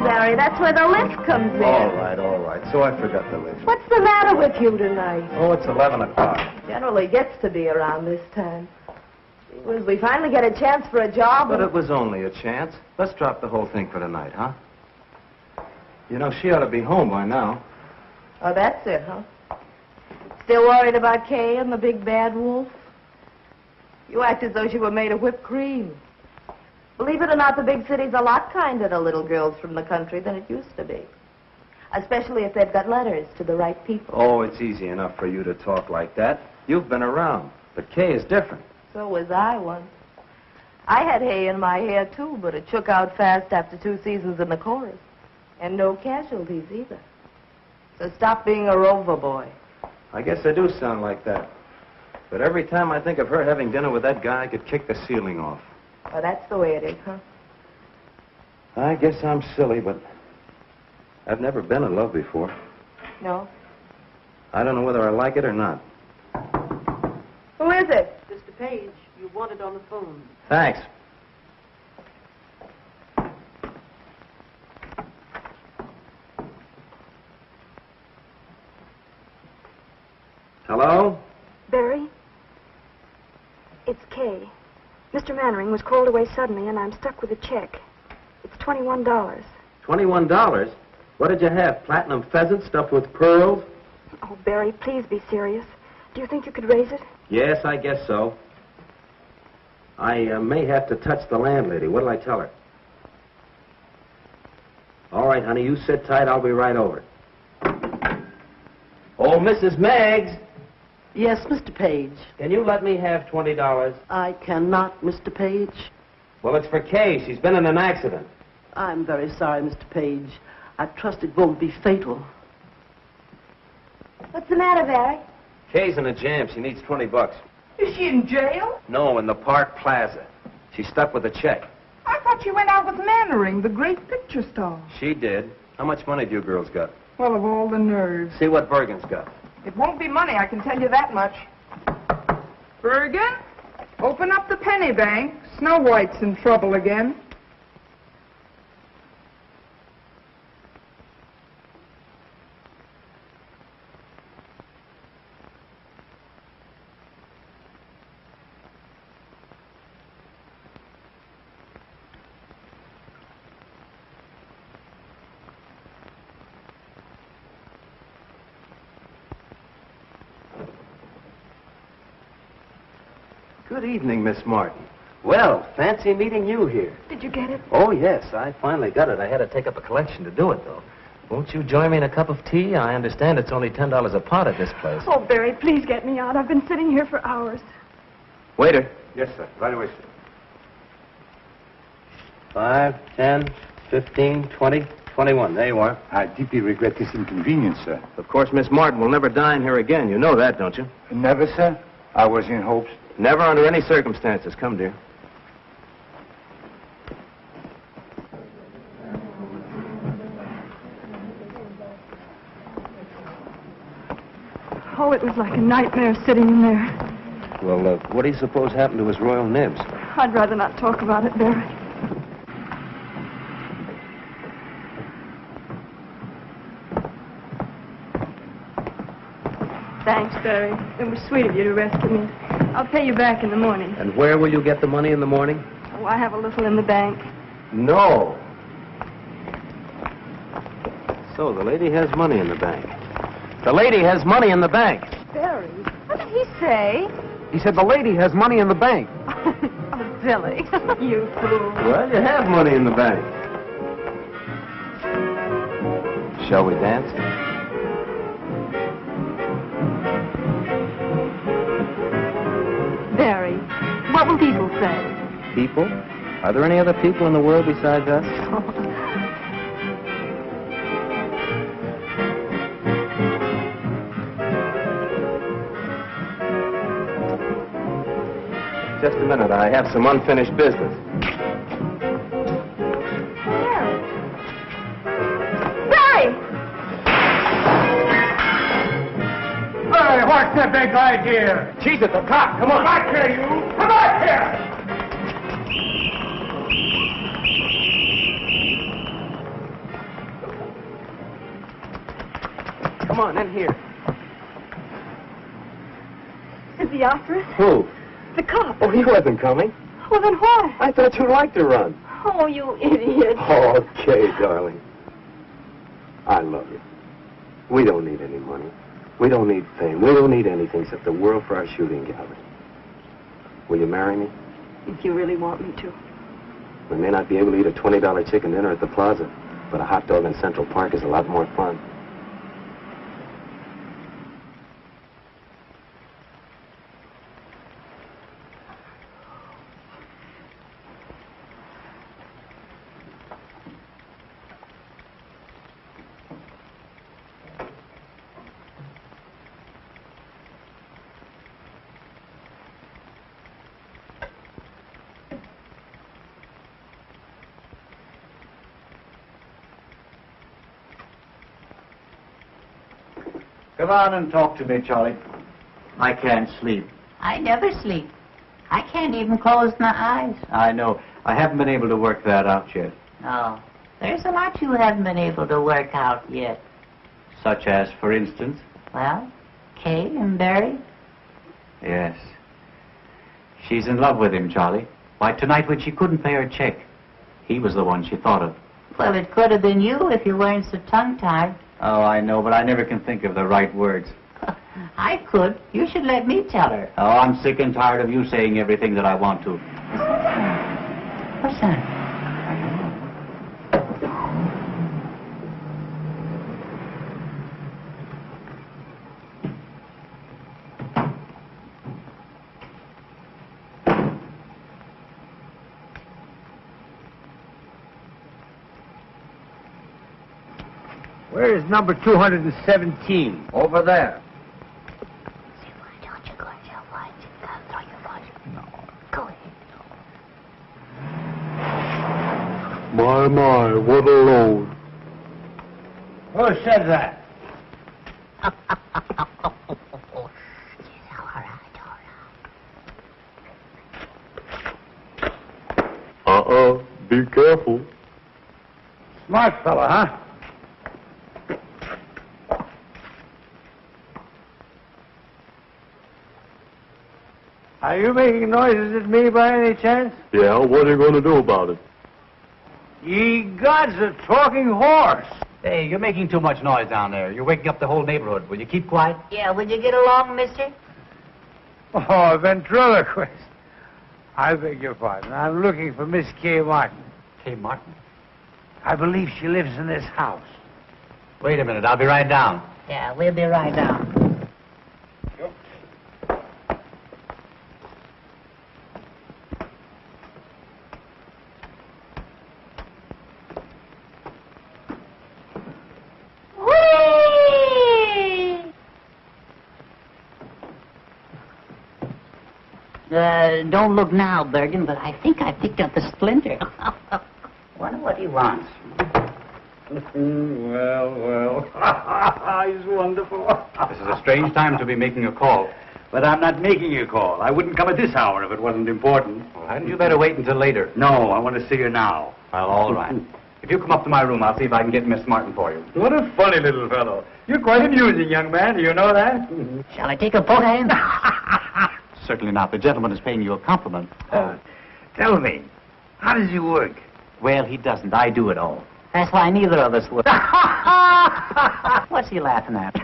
Larry, that's where the lift comes in. All right. So I forgot the lift. What's the matter with you tonight? Oh, it's 11 o'clock. Generally gets to be around this time. We finally get a chance for a job. But it was only a chance. Let's drop the whole thing for tonight, huh? You know, she ought to be home by now. Oh, that's it, huh? Still worried about Kay and the big bad wolf? You act as though she were made of whipped cream. Believe it or not, the big city's a lot kinder to little girls from the country than it used to be. Especially if they've got letters to the right people. Oh, it's easy enough for you to talk like that. You've been around. But Kay is different. So was I once. I had hay in my hair, too, but it shook out fast after 2 seasons in the chorus. And no casualties, either. So stop being a rover boy. I guess I do sound like that. But every time I think of her having dinner with that guy, I could kick the ceiling off. Well, that's the way it is, huh? I guess I'm silly, but I've never been in love before. No? I don't know whether I like it or not. Who is it? Mr. Page, you wanted on the phone. Thanks. Hello? Barry? It's Kay. Mr. Mannering was called away suddenly, and I'm stuck with a check. It's $21. $21? What did you have? Platinum pheasant stuffed with pearls? Oh, Barry, please be serious. Do you think you could raise it? Yes, I guess so. I may have to touch the landlady. What'll I tell her? All right, honey, you sit tight. I'll be right over. Oh, Mrs. Meggs. Yes, Mr. Page. Can you let me have $20? I cannot, Mr. Page. Well, it's for Kay. She's been in an accident. I'm very sorry, Mr. Page. I trust it won't be fatal. What's the matter, Barry? Kay's in a jam. She needs $20. Is she in jail? No, in the Park Plaza. She's stuck with a check. I thought she went out with Mannering, the great picture star. She did. How much money do you girls got? Well, of all the nerves. See what Bergen's got. It won't be money, I can tell you that much. Bergen, open up the penny bank. Snow White's in trouble again. Good evening, Miss Martin. Well, fancy meeting you here. Did you get it? Oh, yes, I finally got it. I had to take up a collection to do it, though. Won't you join me in a cup of tea? I understand it's only $10 a pot at this place. Oh, Barry, please get me out. I've been sitting here for hours. Waiter. Yes, sir. Right away, sir. 5, 10, 15, 20, 21. There you are. I deeply regret this inconvenience, sir. Of course, Miss Martin will never dine here again. You know that, don't you? Never, sir. I was in hopes. Never under any circumstances. Come, dear. Oh, it was like a nightmare sitting in there. Well, what do you suppose happened to his royal nibs? I'd rather not talk about it, Barry. Thanks, Barry. It was sweet of you to rescue me. I'll pay you back in the morning. And where will you get the money in the morning? Oh, I have a little in the bank. No. So the lady has money in the bank. The lady has money in the bank. Barry, what did he say? He said the lady has money in the bank. Oh, Billy, you fool. Well, you have money in the bank. Shall we dance? Barry, what will people say? People? Are there any other people in the world besides us? Just a minute. I have some unfinished business. Barry! Hey, what's the big idea? She's at the cop. Come on. Come back here, you! Come back here! Come on, in here. Is he after us? Who? The cop. Oh, he wasn't coming. Well, then why? I thought you'd like to run. Oh, you idiot. Okay, darling. I love you. We don't need any money. We don't need fame. We don't need anything except the world for our shooting gallery. Will you marry me? If you really want me to. We may not be able to eat a $20 chicken dinner at the plaza, but a hot dog in Central Park is a lot more fun. Come on and talk to me, Charlie. I can't sleep. I never sleep. I can't even close my eyes. I know. I haven't been able to work that out yet. Oh, there's a lot you haven't been able to work out yet. Such as, for instance? Well, Kay and Barry. Yes. She's in love with him, Charlie. Why, tonight when she couldn't pay her check, He was the one she thought of. Well, it could have been you if you weren't so tongue-tied. Oh, I know, but I never can think of the right words. I could. You should let me tell her. Oh, I'm sick and tired of you saying everything that I want to. What's that? Where is number 217? Over there. My, what a load. Who said that? Be careful. Smart fella, huh? Are you making noises at me by any chance? Yeah, what are you going to do about it? Ye gods, a talking horse. Hey, you're making too much noise down there. You're waking up the whole neighborhood. Will you keep quiet? Yeah, would you get along, mister? Oh, ventriloquist. I beg your pardon. I'm looking for Miss Kay Martin. Kay Martin? I believe she lives in this house. Wait a minute. I'll be right down. Yeah, we'll be right down. Don't look now, Bergen, but I think I picked up a splinter. Wonder what he wants. Well. He's wonderful. This is a strange time to be making a call. But I'm not making a call. I wouldn't come at this hour if it wasn't important. Well, hadn't you better wait until later? No, I want to see her now. Well, all right. If you come up to my room, I'll see if I can get Miss Martin for you. What a funny little fellow. You're quite amusing, young man. Do you know that? Shall I take a poke at him? Certainly not. The gentleman is paying you a compliment. Tell me, how does he work? Well, he doesn't. I do it all. That's why neither of us would. What's he laughing at?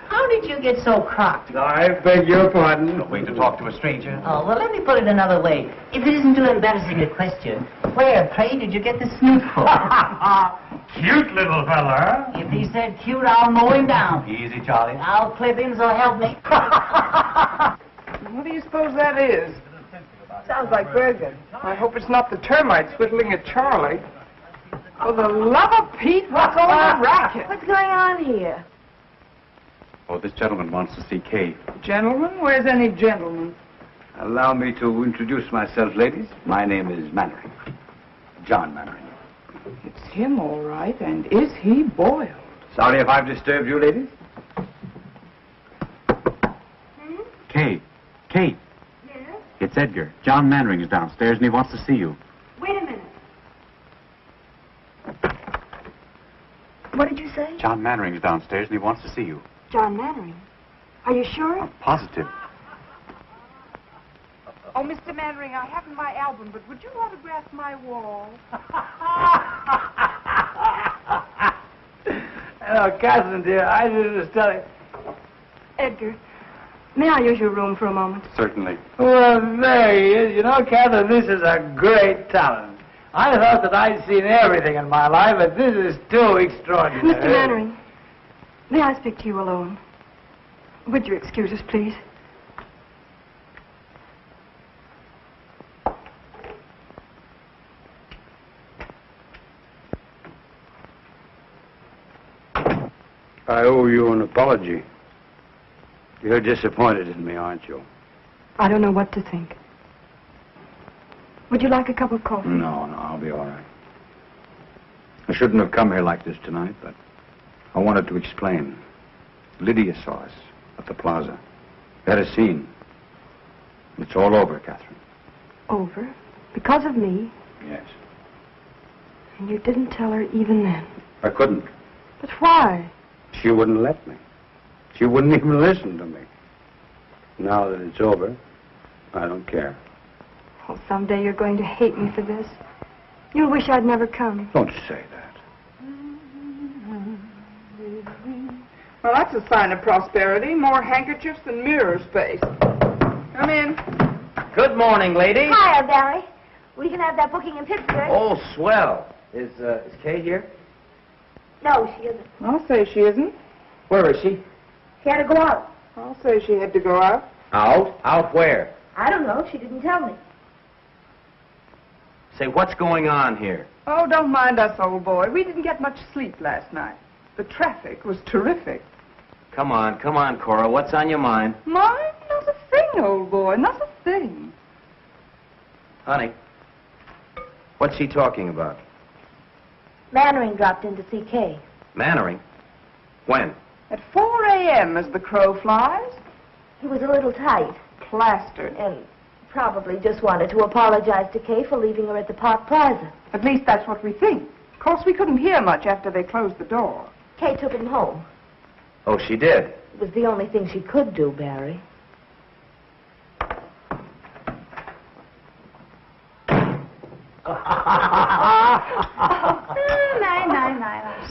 How did you get so crocked? I beg your pardon. No way to talk to a stranger. Oh, well, let me put it another way. If it isn't too embarrassing a question, where, pray, did you get the snoot for? Cute little fella. If he said cute, I'll mow him down. Easy, Charlie. I'll clip him, so help me. What do you suppose that is? Sounds like Bergen. I hope it's not the termites whittling at Charlie. For the love of Pete, what's all the racket? What's going on here? Oh, this gentleman wants to see Kay. Gentlemen? Where's any gentleman? Allow me to introduce myself, ladies. My name is Mannering. John Mannering. It's him, all right. And is he boiled? Sorry if I've disturbed you, ladies. Kay. Kay. Yes? It's Edgar. John Mannering is downstairs, and he wants to see you. Wait a minute. What did you say? John Mannering is downstairs, and he wants to see you. John Mannering. Are you sure? I'm positive. Oh, Mr. Mannering, I haven't my album, but would you autograph my wall? Oh, Catherine, dear, I just tell you. Edgar, may I use your room for a moment? Certainly. Well, there he is. You know, Catherine, this is a great talent. I thought that I'd seen everything in my life, but this is too extraordinary. Mr. Mannering, may I speak to you alone? Would you excuse us, please? I owe you an apology. You're disappointed in me, aren't you? I don't know what to think. Would you like a cup of coffee? No, I'll be all right. I shouldn't have come here like this tonight, but I wanted to explain. Lydia saw us at the plaza. We had a scene. It's all over, Catherine. Over? Because of me? Yes. And you didn't tell her even then? I couldn't. But why? She wouldn't let me. She wouldn't even listen to me. Now that it's over, I don't care. Oh, someday you're going to hate me for this. You'll wish I'd never come. Don't say that. Well, that's a sign of prosperity. More handkerchiefs than mirror space. Come in. Good morning, ladies. Hiya, Barry. We can have that booking in Pittsburgh. Oh, swell. Is Kay here? No, she isn't. I'll say she isn't. Where is she? She had to go out. I'll say she had to go out. Out? Out where? I don't know. She didn't tell me. Say, what's going on here? Oh, don't mind us, old boy. We didn't get much sleep last night. The traffic was terrific. Come on, Cora. What's on your mind? Mine? Not a thing, old boy. Not a thing. Honey, what's she talking about? Mannering dropped in to see Kay. Mannering? When? At 4 a.m. as the crow flies. He was a little tight. Plastered. And probably just wanted to apologize to Kay for leaving her at the Park Plaza. At least that's what we think. Of course, we couldn't hear much after they closed the door. Kay took him home. Oh, she did? It was the only thing she could do, Barry.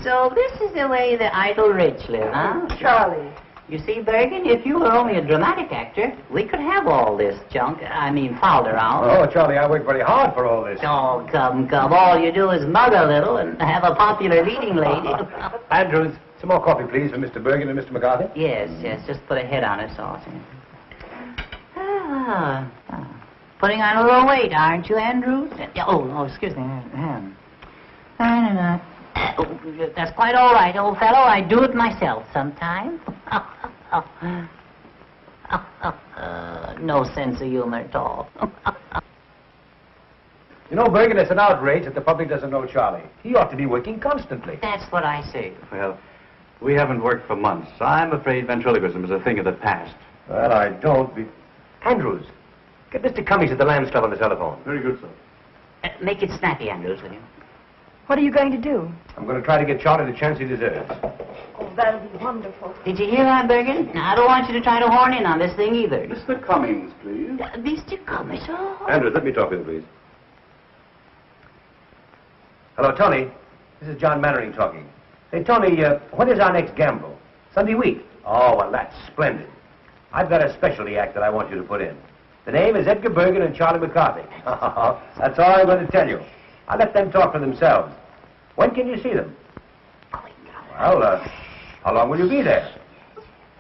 So this is the way the idle rich live, huh? Charlie. You see, Bergen, if you were only a dramatic actor, we could have all this junk, fouled around. Oh, Charlie, I worked very hard for all this. Oh, come. All you do is mug a little and have a popular leading lady. Andrews, some more coffee, please, for Mr. Bergen and Mr. McCarthy. Yes, just put a head on it, so. Putting on a little weight, aren't you, Andrews? Oh, excuse me. That's quite all right, old fellow. I do it myself sometimes. No sense of humor at all. You know, Bergen, it's an outrage that the public doesn't know Charlie. He ought to be working constantly. That's what I say. Well, we haven't worked for months. I'm afraid ventriloquism is a thing of the past. Well, I don't be... Andrews, get Mr. Cummings at the Lambs Club on the telephone. Very good, sir. Make it snappy, Andrews, will you? What are you going to do? I'm going to try to get Charlie the chance he deserves. Oh, that'll be wonderful. Did you hear that, Bergen? Now, I don't want you to try to horn in on this thing either. Mr. Cummings, please. Mr. Cummings, oh. Andrews, let me talk with you, please. Hello, Tony. This is John Mannering talking. Say, Tony, when is our next gamble? Sunday week? Oh, well, that's splendid. I've got a specialty act that I want you to put in. The name is Edgar Bergen and Charlie McCarthy. That's all I'm going to tell you. I'll let them talk for themselves. When can you see them? Well, how long will you be there?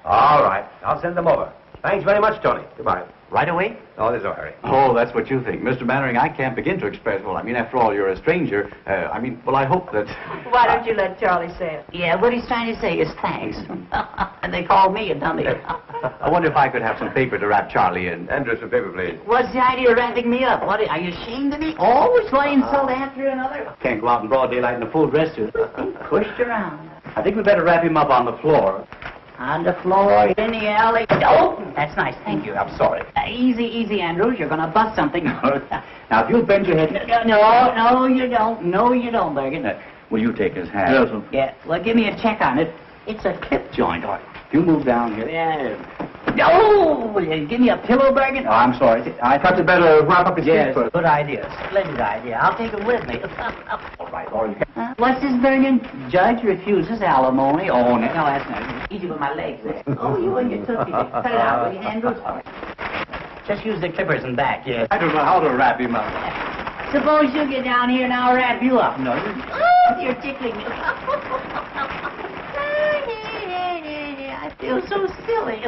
All right. I'll send them over. Thanks very much, Tony. Goodbye. Right away? Oh, there's no hurry. Oh, that's what you think. Mr. Mannering, I can't begin to express, after all, you're a stranger. I hope that... Why don't you let Charlie say it? Yeah, what he's trying to say is thanks. And they called me a dummy. I wonder if I could have some paper to wrap Charlie in. Andrew, some paper, please. What's the idea of wrapping me up? What, are you ashamed of me? Always one insult after another? Can't go out in broad daylight in a full dress suit. Pushed around. I think we'd better wrap him up on the floor. On the floor, in the alley. Oh, that's nice. Thank you. I'm sorry. Easy, Andrews. You're going to bust something. Now, if you'll bend your head... No, you don't. No, you don't, Bergen. Will you take his hand? Yes, sir. Yeah, well, give me a check on it. It's a clip joint. All right. If you move down here... Yeah. Oh, will you give me a pillow, Bergen? Oh, I'm sorry. I thought you'd better wrap up his feet first. Good idea. Splendid idea. I'll take him with me. All right, all right. What's this, Bergen? Judge refuses alimony. Oh, no, that's not easy with my legs there. Oh, you and your tootsie. Cut it out, will you, Andrews? Just use the clippers and back, yes. I don't know how to wrap him up. Suppose you get down here and I'll wrap you up. No, you're tickling me. I feel so silly.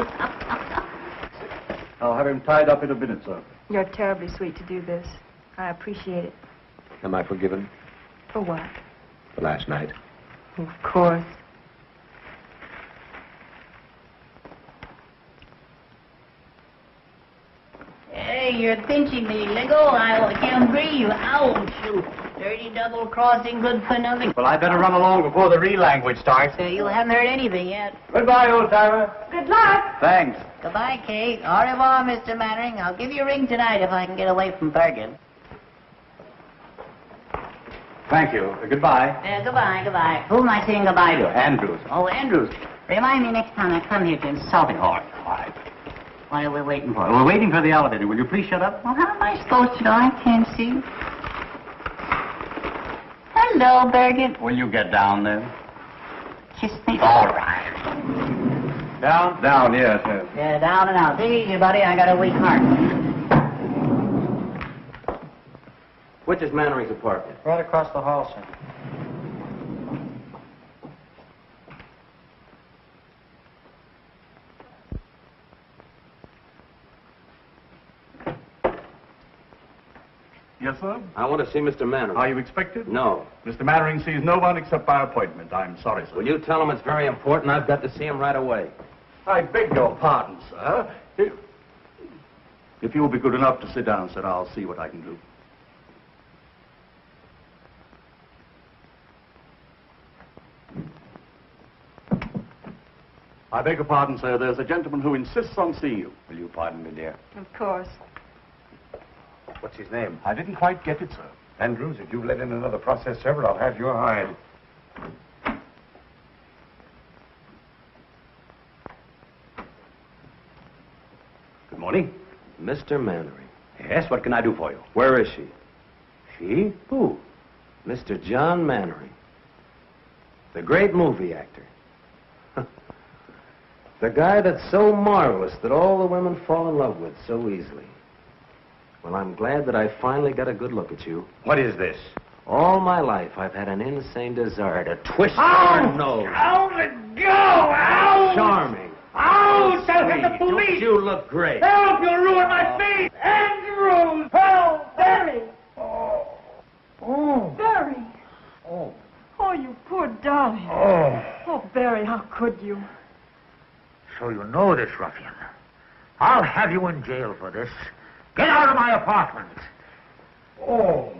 I'll have him tied up in a minute, sir. You're terribly sweet to do this. I appreciate it. Am I forgiven? For what? For last night. Of course. Hey, you're pinching me, Ligo. I can't breathe. Ouch. You dirty double crossing, good for nothing. Well, I better run along before the real language starts. You haven't heard anything yet. Goodbye, old-timer. Good luck. Thanks. Goodbye, Kate. Au revoir, Mr. Mannering. I'll give you a ring tonight if I can get away from Bergen. Thank you. Goodbye. Goodbye. Who am I saying goodbye to? Andrews. Oh, Andrews. Remind me next time I come here to insult him. All right. What are we waiting for? We're waiting for the elevator. Will you please shut up? Well, how am I supposed to know? I can't see. Hello, Birgit. Will you get down there? Kiss me. All right. Down? Down, yes, yes. Yeah, down and out. Take it easy, buddy. I got a weak heart. Which is Mannering's apartment? Right across the hall, sir. Yes, sir? I want to see Mr. Mannering. Are you expected? No. Mr. Mannering sees no one except by appointment. I'm sorry, sir. Will you tell him it's very important? I've got to see him right away. I beg your pardon, sir. If you'll be good enough to sit down, sir, I'll see what I can do. I beg your pardon, sir. There's a gentleman who insists on seeing you. Will you pardon me, dear? Of course. What's his name? I didn't quite get it, sir. Andrews, if you've let in another process server, I'll have your hide. Good morning. Mr. Mannering. Yes, what can I do for you? Where is she? She? Who? Mr. John Mannering. The great movie actor. The guy that's so marvelous that all the women fall in love with so easily. Well, I'm glad that I finally got a good look at you. What is this? All my life, I've had an insane desire to twist your nose. Out it go! Out! Charming. Out! I'll hit the police! Don't you look great. Help! You'll ruin my face! Andrews! Help! Barry! Oh. Barry! Oh. Oh, you poor darling. Oh. Oh, Barry, how could you? So you know this ruffian. I'll have you in jail for this. Get out of my apartment. Oh.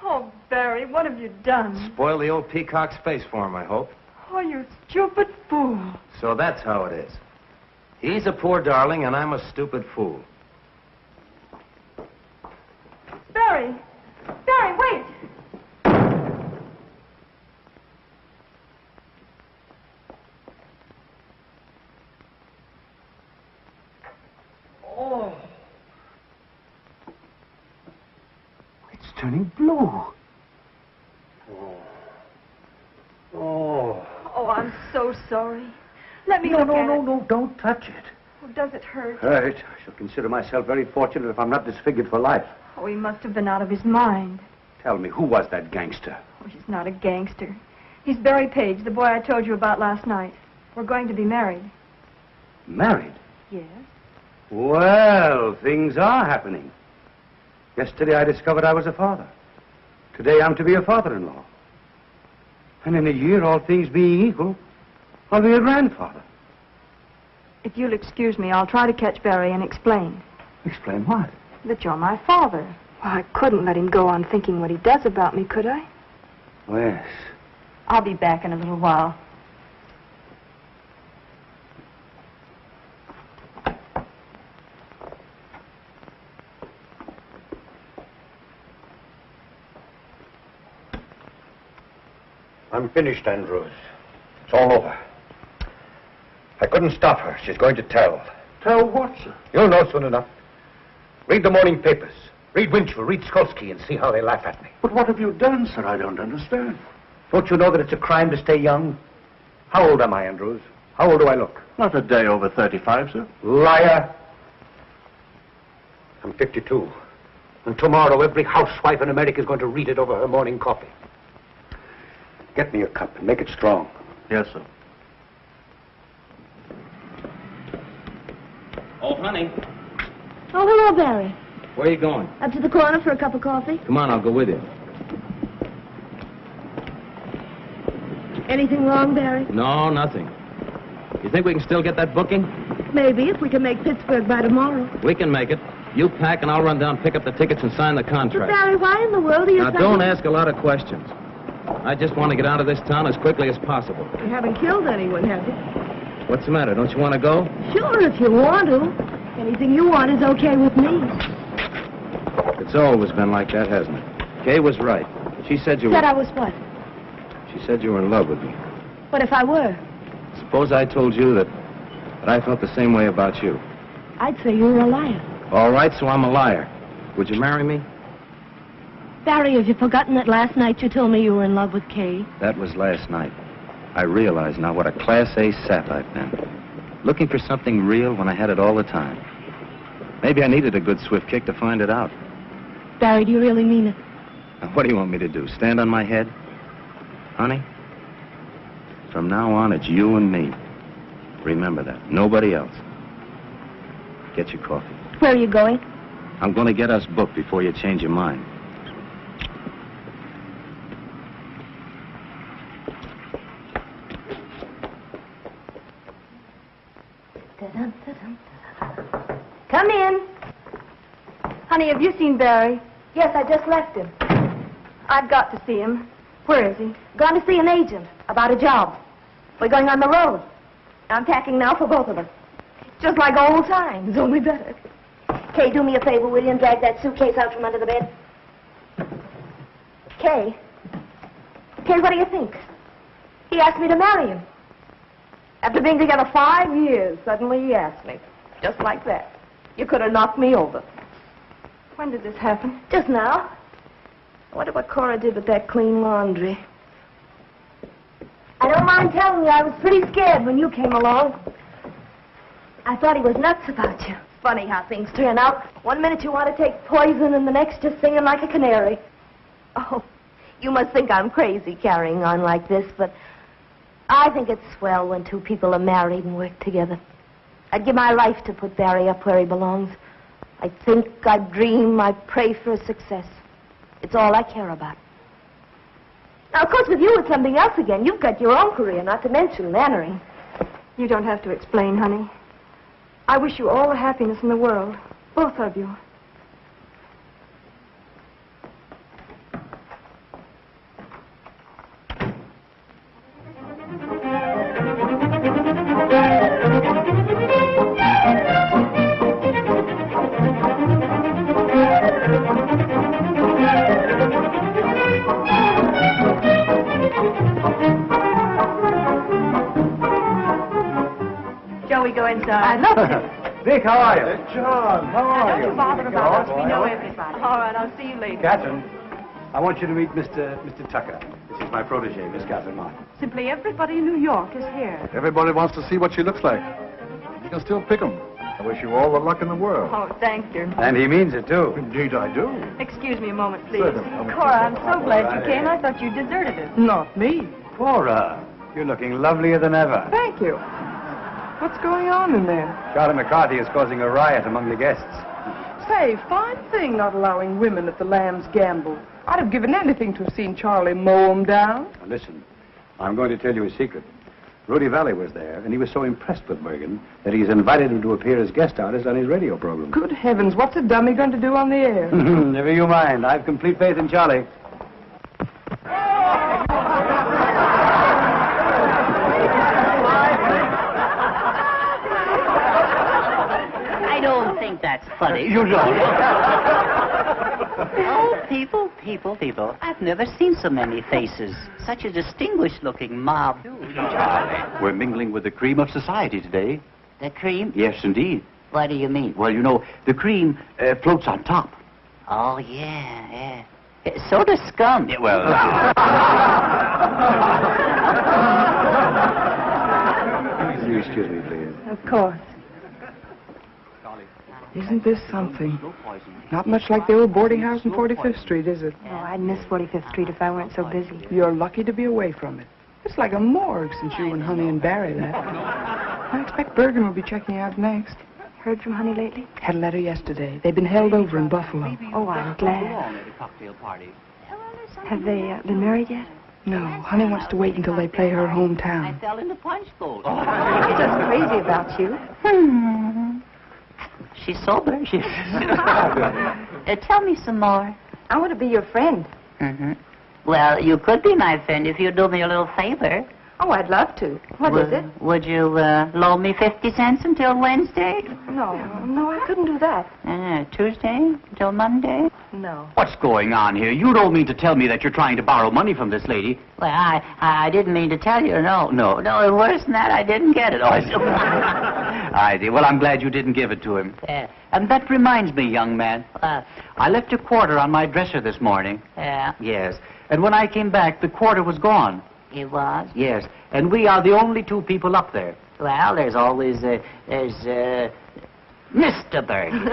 Oh, Barry, what have you done? Spoil the old peacock's face for him, I hope. Oh, you stupid fool. So that's how it is. He's a poor darling, and I'm a stupid fool. Barry! Barry, wait! Oh. It's turning blue. Oh. Oh. Oh, I'm so sorry. Let me No, look no, at no, it. no, don't touch it. Oh, does it hurt? Right. I shall consider myself very fortunate if I'm not disfigured for life. Oh, he must have been out of his mind. Tell me, who was that gangster? Oh, he's not a gangster. He's Barry Page, the boy I told you about last night. We're going to be married. Married? Yes. Well, things are happening. Yesterday I discovered I was a father. Today I'm to be a father-in-law. And in a year, all things being equal, I'll be a grandfather. If you'll excuse me, I'll try to catch Barry and explain. Explain what? That you're my father. Well, I couldn't let him go on thinking what he does about me, could I? Oh, yes. I'll be back in a little while. I'm finished, Andrews. It's all over. I couldn't stop her. She's going to tell. Tell what, sir? You'll know soon enough. Read the morning papers. Read Winchell, read Skolsky, and see how they laugh at me. But what have you done, sir? I don't understand. Don't you know that it's a crime to stay young? How old am I, Andrews? How old do I look? Not a day over 35, sir. Liar. I'm 52. And tomorrow every housewife in America is going to read it over her morning coffee. Get me a cup and make it strong. Yes, sir. Oh, honey, Oh, hello, Barry. where are you going? Up to the corner for a cup of coffee? Come on, I'll go with you. Anything wrong, Barry? No, nothing. You think we can still get that booking? Maybe, if we can make Pittsburgh by tomorrow. We can make it. You pack and I'll run down, pick up the tickets, and sign the But, contract. Barry, why in the world are you Now, don't ask a lot of questions. I just want to get out of this town as quickly as possible. You haven't killed anyone, have you? What's the matter? Don't you want to go? Sure, if you want to. Anything you want is okay with me. It's always been like that, hasn't it? Kay was right. She said you Said I were... was what? She said you were in love with me. What if I were? Suppose I told you that I felt the same way about you. I'd say you were a liar. All right, so I'm a liar. Would you marry me? Barry, have you forgotten that last night you told me you were in love with Kay? That was last night. I realize now what a Class A sap I've been. Looking for something real when I had it all the time. Maybe I needed a good swift kick to find it out. Barry, do you really mean it? Now, what do you want me to do, stand on my head? Honey, from now on, it's you and me. Remember that. Nobody else. Get your coffee. Where are you going? I'm going to get us booked before you change your mind. Come in. Honey, have you seen Barry? Yes, I just left him. I've got to see him. Where is he? Gone to see an agent about a job. We're going on the road. I'm packing now for both of us. Just like old times, only better. Kay, do me a favor, will you, and drag that suitcase out from under the bed? Kay. Kay, what do you think? He asked me to marry him. After being together 5 years, suddenly he asked me. Just like that. You could have knocked me over. When did this happen? Just now. I wonder what Cora did with that clean laundry. I don't mind telling you, I was pretty scared when you came along. I thought he was nuts about you. Funny how things turn out. 1 minute you want to take poison, and the next just singing like a canary. Oh, you must think I'm crazy carrying on like this, but I think it's swell when two people are married and work together. I'd give my life to put Barry up where he belongs. I think, I dream, I pray for his success. It's all I care about. Now, of course, with you, it's something else again. You've got your own career, not to mention Mannering. You don't have to explain, honey. I wish you all the happiness in the world. Both of you. Shall we go inside? I'd love to. Dick, how are you? John, how are you? Don't you bother about us. We know everybody. All right, I'll see you later. Catherine, I want you to meet Mr. Tucker. This is my protege, Miss Catherine Martin. Simply everybody in New York is here. Everybody wants to see what she looks like. You can still pick 'em. I wish you all the luck in the world. Oh, thank you. And he means it, too. Indeed, I do. Excuse me a moment, please. Certainly. Cora, I'm so glad you came. I thought you deserted us. Not me. Cora, you're looking lovelier than ever. Thank you. What's going on in there? Charlie McCarthy is causing a riot among the guests. Say, fine thing not allowing women at the Lamb's Gamble. I'd have given anything to have seen Charlie mow 'em down. Now, listen, I'm going to tell you a secret. Rudy Valley was there, and he was so impressed with Bergen that he's invited him to appear as guest artist on his radio program. Good heavens, what's a dummy going to do on the air? Never you mind. I've complete faith in Charlie. I don't think that's funny. You don't. Oh, people. I've never seen so many faces. Such a distinguished-looking mob. We're mingling with the cream of society today. The cream? Yes, indeed. What do you mean? Well, you know, the cream floats on top. Oh, yeah. So does scum. Yeah, well... Will you excuse me, please? Of course. Isn't this something? Not much like the old boarding house in 45th Street, is it? Oh, I'd miss 45th Street if I weren't so busy. You're lucky to be away from it. It's like a morgue since you and Honey and Barry left. I expect Bergen will be checking out next. Heard from Honey lately? Had a letter yesterday. They've been held over in Buffalo. Oh, I'm glad. Have they been married yet? No, Honey wants to wait until they play her hometown. I fell in the punch bowl. She's just crazy about you. She's sober. Tell me some more. I want to be your friend. Well, you could be my friend if you do me a little favor. Oh, I'd love to. What is it? Would you loan me 50 cents until Wednesday? No, I couldn't do that. Tuesday until Monday? No. What's going on here? You don't mean to tell me that you're trying to borrow money from this lady? Well, I didn't mean to tell you. No, worse than that, I didn't get it. I see. Well, I'm glad you didn't give it to him. And that reminds me, young man. I left a quarter on my dresser this morning. Yeah? Yes. And when I came back, the quarter was gone. It was? Yes. And we are the only two people up there. Well, there's always, Mr. Bergen.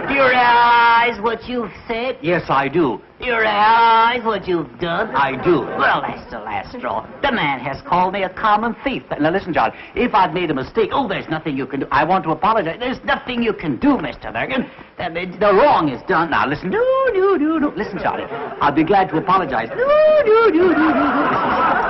Do you realize what you've said? Yes, I do. Do you realize what you've done? I do. Well, that's the last straw. The man has called me a common thief. Now, listen, John, if I've made a mistake, there's nothing you can do. I want to apologize. There's nothing you can do, Mr. Bergen. The wrong is done. Now, listen. No. Listen, Charlie, I'll be glad to apologize. No.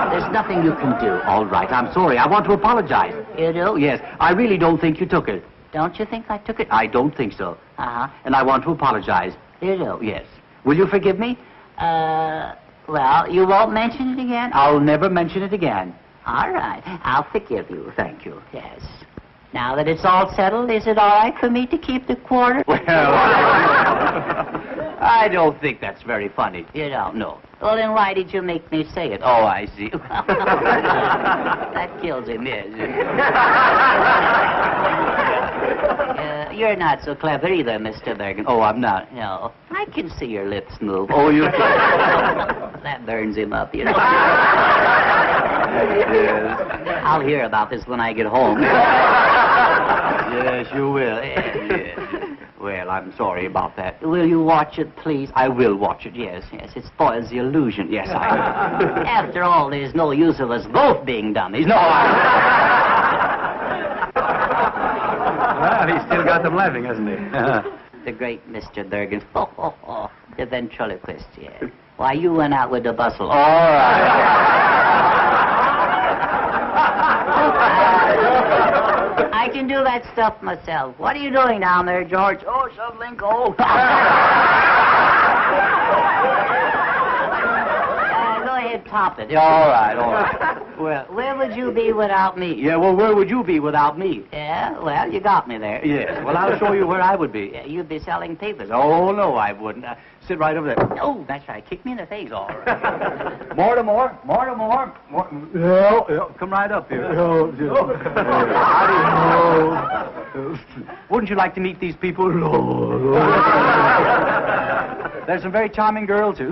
There's nothing you can do. All right, I'm sorry. I want to apologize. You do? Yes, I really don't think you took it. Don't you think I took it? I don't think so. Uh-huh. And I want to apologize. You do? Yes. Will you forgive me? Well, you won't mention it again? I'll never mention it again. All right. I'll forgive you. Thank you. Yes. Now that it's all settled, is it all right for me to keep the quarter? Well, I don't think that's very funny. You don't? No. Well, then why did you make me say it? Oh, I see. That kills him, yes. You're not so clever either, Mr. Bergen. Oh, I'm not. No. I can see your lips move. Oh, you That burns him up, you know. Yes. I'll hear about this when I get home. Yes, you will. Yes. Well, I'm sorry about that. Will you watch it, please? I will watch it, yes. It spoils the illusion. Yes, After all, there's no use of us both being dummies. No, Well, he's still got them laughing, hasn't he? The great Mr. Bergen. The ventriloquist, yes. Why, you went out with the bustle. All right. I can do that stuff myself. What are you doing down there, George? Oh, shoveling coal. Go ahead, top it. All right. Well, where would you be without me? Yeah, well, where would you be without me? Yeah, well, you got me there. Yes. Well, I'll show you where I would be. You'd be selling papers. Oh, no, I wouldn't. Sit right over there. Oh, that's right. Kick me in the face. All right. Mortimer. Yeah, come right up here. Wouldn't you like to meet these people? There's some very charming girls here.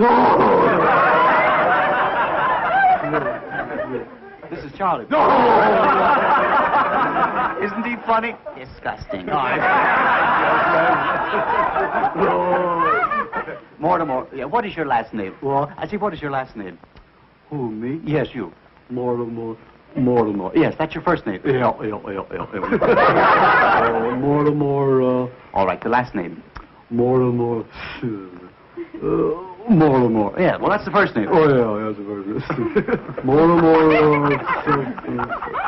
This is Charlie. Isn't he funny? Disgusting. Mortimer, yeah, what is your last name? What? I see, what is your last name? Who, me? Yes, you. Mortimer. Yes, that's your first name. Yeah. Mortimer, All right, the last name. Mortimer. Mortimer. Yeah, well, that's the first name. Oh, yeah, that's the first name. Mortimer.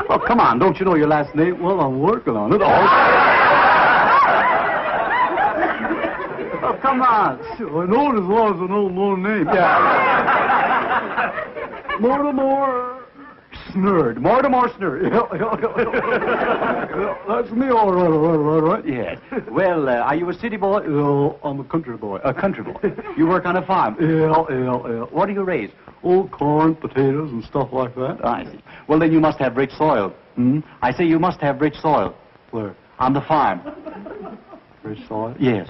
Oh, come on, don't you know your last name? Well, I'm working on it. Oh, come on. I know it as well as I know my name. Yeah. Mortimer Snurd. Yeah. That's me, all right. Yes. Well, are you a city boy? No, I'm a country boy. A country boy. You work on a farm? Yeah. What do you raise? Oh, corn, potatoes, and stuff like that. I see. Well, then you must have rich soil. I say you must have rich soil. Where? On the farm. Rich soil? Yes.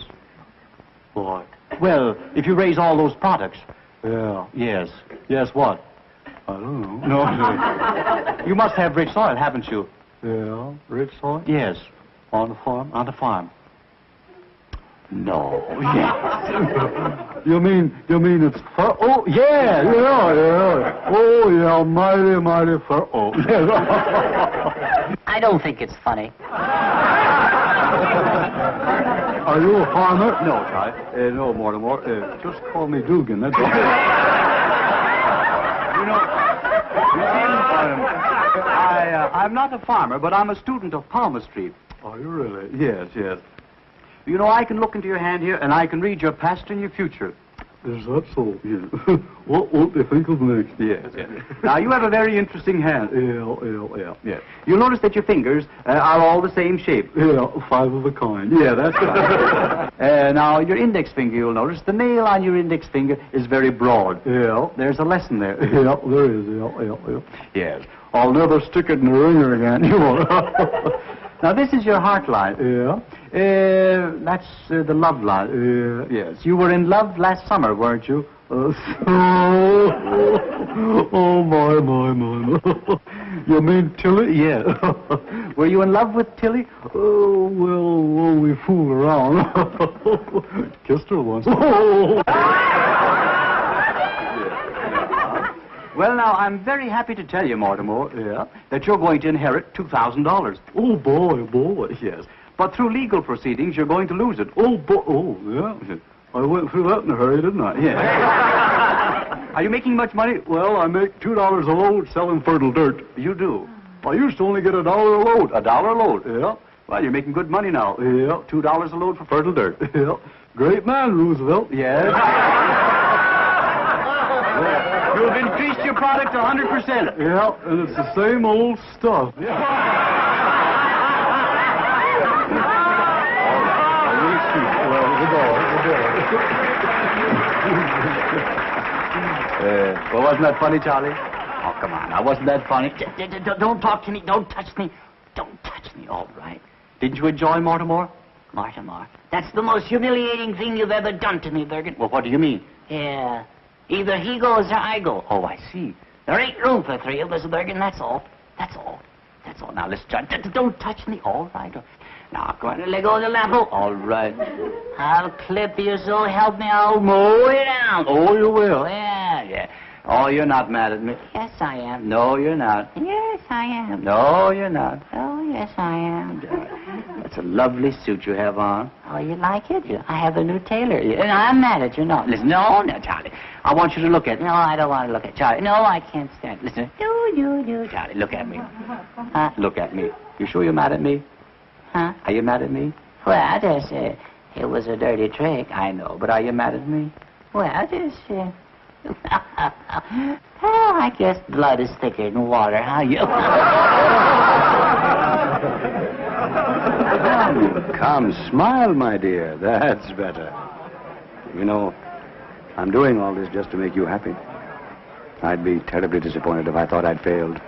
What? Well, if you raise all those products. Yeah. Yes. Yes, what? I don't know. No. You must have rich soil, haven't you? Yeah. Rich soil? Yes. On the farm? On the farm. No. Yes. You mean it's fur? Oh, yeah. Oh, yeah, mighty fur. Oh, yeah. I don't think it's funny. Are you a farmer? No, Charlie. No, Mortimer. Just call me Dugan. That's all. I'm not a farmer, but I'm a student of palmistry. Are you really? Yes. You know, I can look into your hand here, and I can read your past and your future. Is that so? Yeah. What won't they think of next? Yes, yes. Now, you have a very interesting hand. Yeah. Yes. You'll notice that your fingers are all the same shape. Yeah, 5 of a kind. Yeah, that's right. Now, your index finger, you'll notice, the nail on your index finger is very broad. Yeah. There's a lesson there. Yeah, there is. Yeah. Yes. I'll never stick it in the ringer again. You won't. Now, this is your heart line. Yeah. That's the love line. Yes. You were in love last summer, weren't you? Oh, my. You mean Tilly? Yeah. Were you in love with Tilly? Oh, well, we fooled around. Kissed her once. Well, now, I'm very happy to tell you, Mortimer, that you're going to inherit $2,000. Oh, boy. Yes. But through legal proceedings, you're going to lose it. Oh, boy. Oh, yeah. I went through that in a hurry, didn't I? Yeah. Are you making much money? Well, I make $2 a load selling fertile dirt. You do? I used to only get $1 a load. $1 a load? Yeah. Well, you're making good money now. Yeah. $2 a load for fertile dirt. Yeah. Great man, Roosevelt. Yes. You've increased your product 100%. Yeah, and it's the same old stuff. Well, wasn't that funny, Charlie? Oh, come on. Now, wasn't that funny? Don't talk to me. Don't touch me. Don't touch me, all right. Didn't you enjoy Mortimer? Mortimer. That's the most humiliating thing you've ever done to me, Bergen. Well, what do you mean? Yeah. Either he goes or I go. Oh, I see. There ain't room for 3 of us, Bergen. That's all. Now, listen, John. Don't touch me. All right. Now, go on and let go of the lamp. All right. I'll clip you, so help me. I'll mow it down. Oh, you will? Yeah. Oh, you're not mad at me. Yes, I am. No, you're not. Yes, I am. No, you're not. Oh, yes, I am. That's a lovely suit you have on. Oh, you like it? I have a new tailor. And I'm mad at you. No, listen. No, Charlie. I want you to look at me. No, I don't want to look at Charlie. No, I can't stand it. Listen. No. Charlie, look at me. Look at me. You sure you're mad at me? Huh? Are you mad at me? Well, I just it was a dirty trick. I know, but are you mad at me? Well, I just well, I guess blood is thicker than water, huh? You? Come, smile, my dear. That's better. You know, I'm doing all this just to make you happy. I'd be terribly disappointed if I thought I'd failed.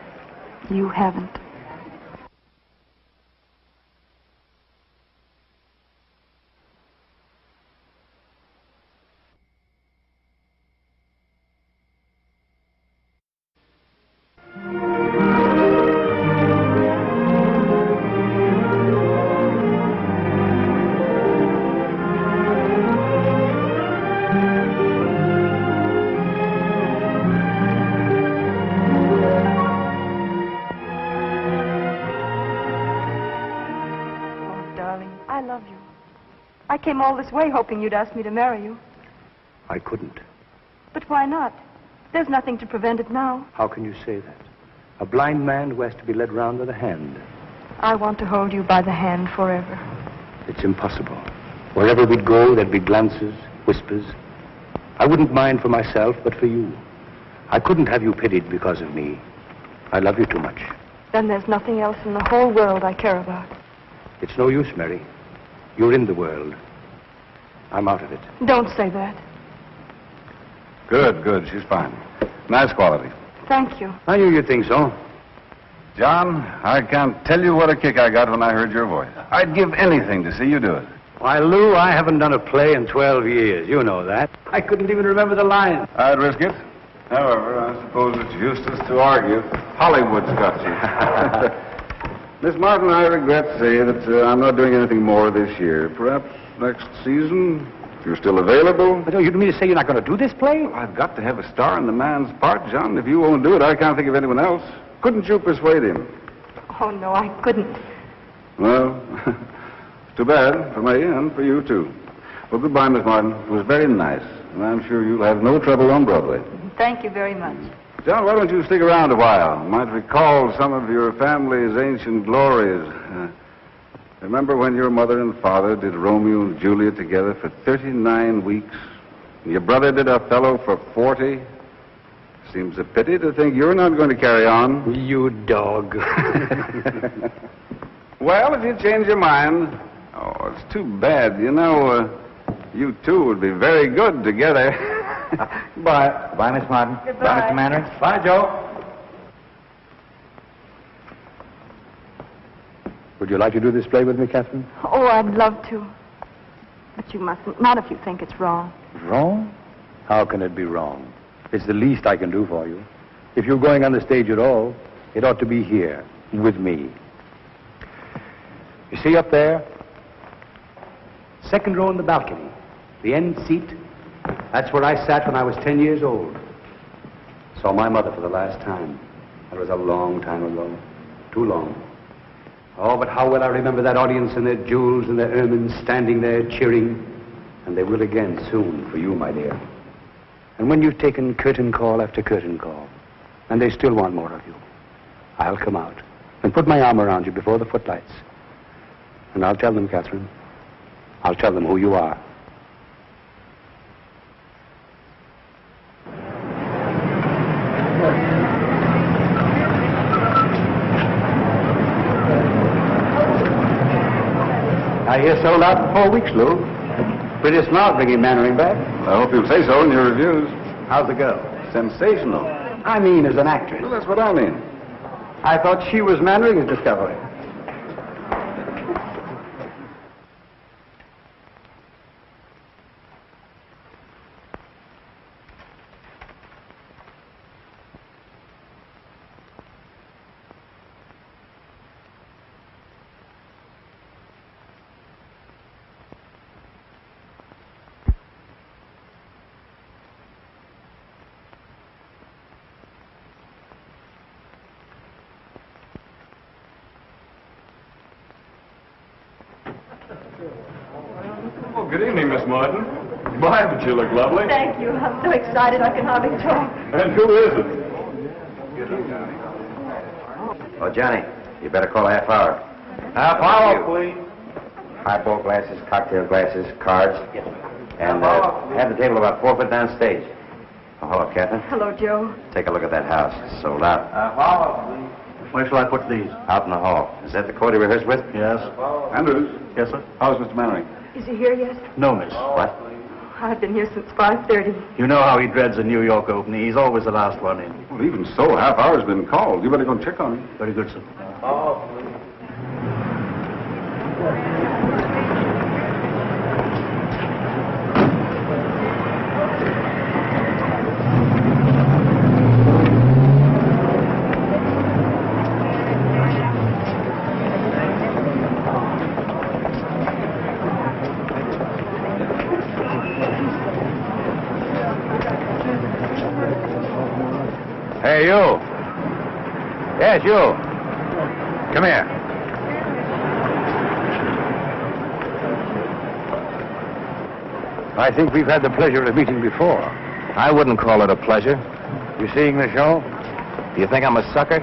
You haven't. I came all this way hoping you'd ask me to marry you. I couldn't. But why not? There's nothing to prevent it now. How can you say that? A blind man who has to be led round with a hand. I want to hold you by the hand forever. It's impossible. Wherever we'd go, there'd be glances, whispers. I wouldn't mind for myself, but for you. I couldn't have you pitied because of me. I love you too much. Then there's nothing else in the whole world I care about. It's no use, Mary. You're in the world. I'm out of it. Don't say that. Good. She's fine. Nice quality. Thank you. I knew you'd think so. John, I can't tell you what a kick I got when I heard your voice. I'd give anything to see you do it. Why, Lou, I haven't done a play in 12 years. You know that. I couldn't even remember the lines. I'd risk it. However, I suppose it's useless to argue. Hollywood's got you. Miss Martin, I regret to say that I'm not doing anything more this year. Perhaps next season, if you're still available. But you mean to say you're not going to do this play? Well, I've got to have a star in the man's part, John. If you won't do it, I can't think of anyone else. Couldn't you persuade him? Oh, no, I couldn't. Well, it's too bad for me and for you, too. Well, goodbye, Miss Martin. It was very nice, and I'm sure you'll have no trouble on Broadway. Thank you very much. John, why don't you stick around a while? You might recall some of your family's ancient glories. Remember when your mother and father did Romeo and Juliet together for 39 weeks? Your brother did Othello for 40. Seems a pity to think you're not going to carry on. You dog. Well, if you change your mind... Oh, it's too bad. You know, you two would be very good together. Bye. Bye, Miss Martin. Goodbye. Bye, Mr. Mannering. Bye, Joe. Would you like to do this play with me, Catherine? Oh, I'd love to. But you mustn't. Not if you think it's wrong. Wrong? How can it be wrong? It's the least I can do for you. If you're going on the stage at all, it ought to be here, with me. You see up there? Second row in the balcony. The end seat. That's where I sat when I was 10 years old. Saw my mother for the last time. That was a long time ago. Too long. Oh, but how well I remember that audience and their jewels and their ermines standing there cheering. And they will again soon for you, my dear. And when you've taken curtain call after curtain call, and they still want more of you, I'll come out and put my arm around you before the footlights. And I'll tell them, Catherine, I'll tell them who you are. I hear sold out in 4 weeks, Lou. Pretty smart bringing Mannering back. I hope you'll say so in your reviews. How's the girl? Sensational. I mean as an actress. Well, that's what I mean. I thought she was Mannering's discovery. Oh, good evening, Miss Martin. My, but you look lovely. Thank you. I'm so excited I can hardly talk. And who is it? Oh, Johnny, you better call a half hour. Half hour, please. Highball glasses, cocktail glasses, cards. And have the table about 4 foot downstage. Oh, hello, Catherine. Hello, Joe. Take a look at that house. It's sold out. Half hour, please. Where shall I put these? Out in the hall. Is that the court he rehearsed with? Yes. Andrews. Yes, sir? How's Mr. Mannering? Is he here yet? No, miss. What? I've been here since 5:30. You know how he dreads a New York opening. He's always the last one in. Well, even so, half hour's been called. You better go and check on him. Very good, sir. Hey, you. Yes, you. Come here. I think we've had the pleasure of meeting before. I wouldn't call it a pleasure. You seeing the show? Do you think I'm a sucker?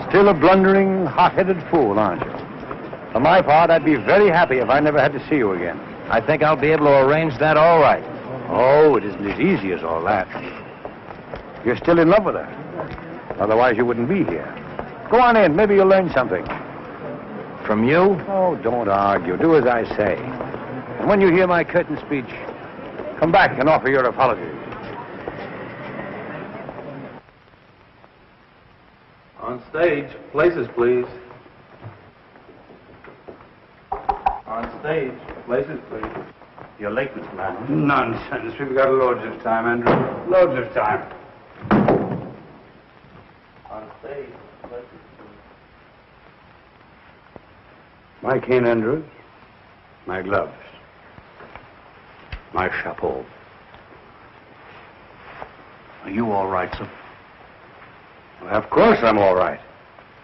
Still a blundering, hot-headed fool, aren't you? For my part, I'd be very happy if I never had to see you again. I think I'll be able to arrange that all right. Oh, it isn't as easy as all that. You're still in love with her. Otherwise, you wouldn't be here. Go on in. Maybe you'll learn something. From you? Oh, don't argue. Do as I say. And when you hear my curtain speech, come back and offer your apologies. On stage, places, please. On stage, places, please. You're late, Mr. Mann. Nonsense. We've got loads of time, Andrew. Loads of time. On stage, places, please. My cane, Andrews. My gloves. My chapeau. Are you all right, sir? Well, of course I'm all right.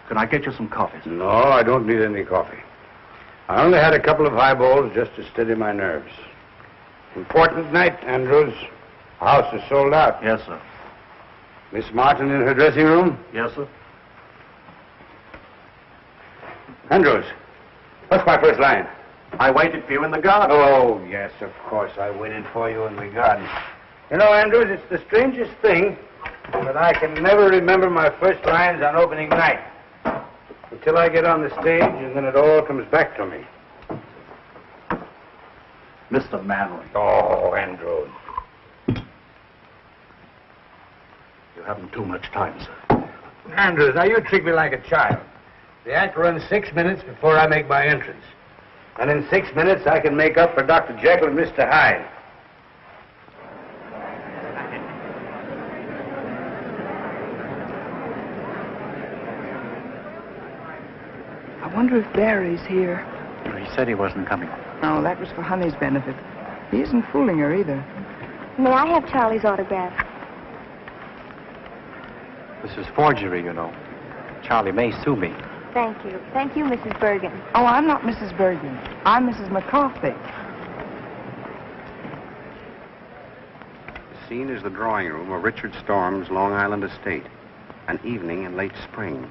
Can I get you some coffee? No, I don't need any coffee. I only had a couple of highballs just to steady my nerves. Important night, Andrews. The house is sold out. Yes, sir. Miss Martin in her dressing room? Yes, sir. Andrews, what's my first line? I waited for you in the garden. Oh, yes, of course. I waited for you in the garden. You know, Andrews, it's the strangest thing, but I can never remember my first lines on opening night. Until I get on the stage, and then it all comes back to me. Mr. Mannering. Oh, Andrews. You haven't too much time, sir. Andrews, now you treat me like a child. The act runs 6 minutes before I make my entrance. And in 6 minutes, I can make up for Dr. Jekyll and Mr. Hyde. I wonder if Barry's here. He said he wasn't coming. No, that was for Honey's benefit. He isn't fooling her either. May I have Charlie's autograph? This is forgery, you know. Charlie may sue me. Thank you. Thank you, Mrs. Bergen. Oh, I'm not Mrs. Bergen. I'm Mrs. McCarthy. The scene is the drawing room of Richard Storm's Long Island estate. An evening in late spring.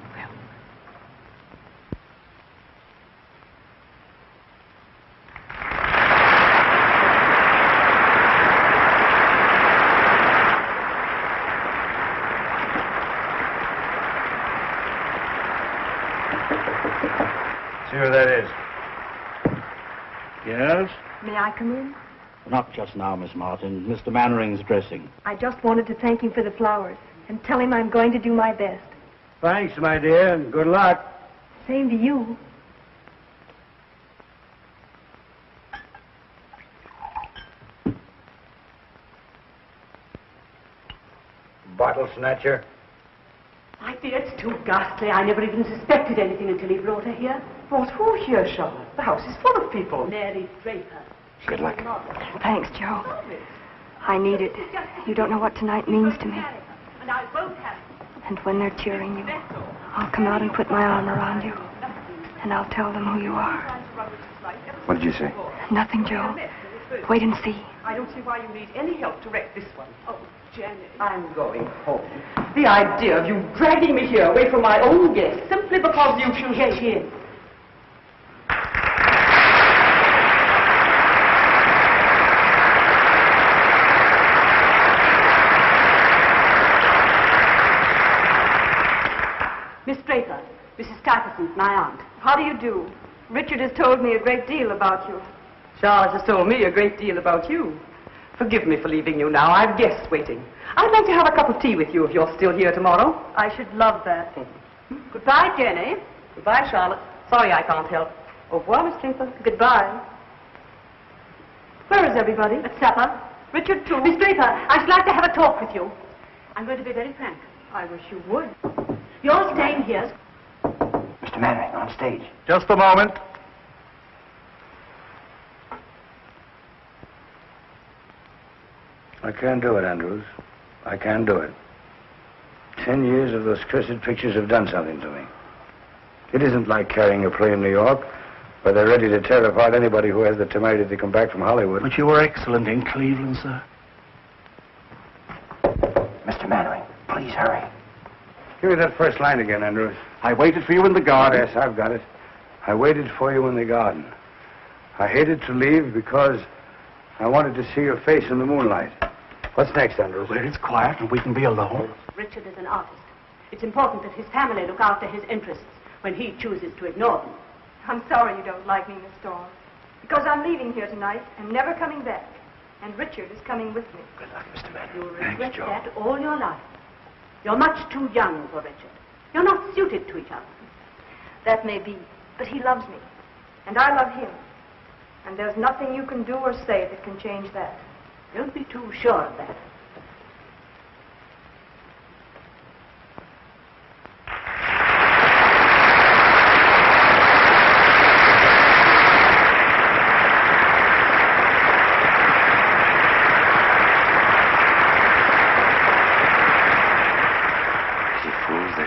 See who that is. Yes? May I come in? Not just now, Miss Martin. Mr. Mannering's dressing. I just wanted to thank him for the flowers and tell him I'm going to do my best. Thanks, my dear, and good luck. Same to you. Bottle snatcher. My dear, it's too ghastly. I never even suspected anything until he brought her here. Brought who here, Charlotte? The house is full of people. Mary Draper. Good luck. Thanks, Joe. I need it. You don't know what tonight means to me. And I won't have And when they're cheering you, I'll come out and put my arm around you. And I'll tell them who you are. What did you say? Nothing, Joe. Wait and see. I don't see why you need any help to wreck this one. Oh, Janet. I'm going home. The idea of you dragging me here away from my own guests simply because you choose Yes, she is. Miss Draper, Mrs. Stuyvesant, my aunt. How do you do? Richard has told me a great deal about you. Charlotte has told me a great deal about you. Forgive me for leaving you now. I've guests waiting. I'd like to have a cup of tea with you if you're still here tomorrow. I should love that. Goodbye, Jenny. Goodbye, Charlotte. Sorry I can't help. Au revoir, Miss Draper. Goodbye. Where is everybody? At supper. Richard, too. Miss Draper, I should like to have a talk with you. I'm going to be very frank. I wish you would. You're staying here. Mr. Mannering, on stage. Just a moment. I can't do it, Andrews. I can't do it. 10 years of those cursed pictures have done something to me. It isn't like carrying a play in New York, where they're ready to tear apart anybody who has the temerity to come back from Hollywood. But you were excellent in Cleveland, sir. Mr. Mannering, please hurry. Give me that first line again, Andrews. I waited for you in the garden. Yes, I've got it. I waited for you in the garden. I hated to leave because I wanted to see your face in the moonlight. What's next, Andrews? Where it's quiet and we can be alone. Richard is an artist. It's important that his family look after his interests when he chooses to ignore them. I'm sorry you don't like me, Miss Storm. Because I'm leaving here tonight and never coming back. And Richard is coming with me. Good luck, Mr. Mannering. You'll regret that all your life. You're much too young for Richard. You're not suited to each other. That may be, but he loves me. And I love him. And there's nothing you can do or say that can change that. Don't be too sure of that.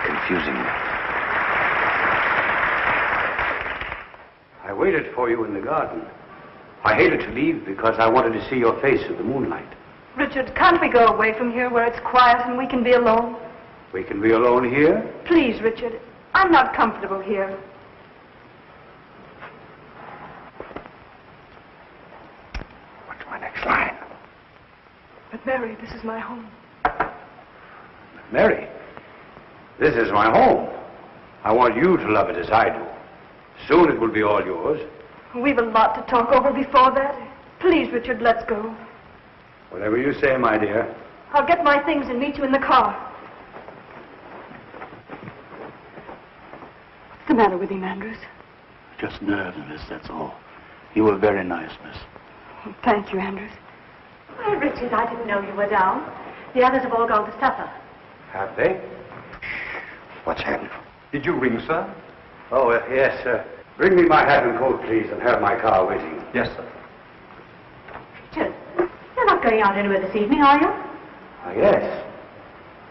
Confusing me. I waited for you in the garden. I hated to leave because I wanted to see your face in the moonlight. Richard, can't we go away from here where it's quiet and we can be alone? We can be alone here? Please, Richard. I'm not comfortable here. What's my next line? But Mary, this is my home. Mary, this is my home. I want you to love it as I do. Soon it will be all yours. We've a lot to talk over before that. Please, Richard, let's go. Whatever you say, my dear. I'll get my things and meet you in the car. What's the matter with him, Andrews? Just nerves, miss, that's all. You were very nice, miss. Well, thank you, Andrews. Why, Richard, I didn't know you were down. The others have all gone to supper. Have they? What's happened? Did you ring, sir? Oh, yes, sir. Bring me my hat and coat, please, and have my car waiting. Yes, sir. Richard, you're not going out anywhere this evening, are you? Yes.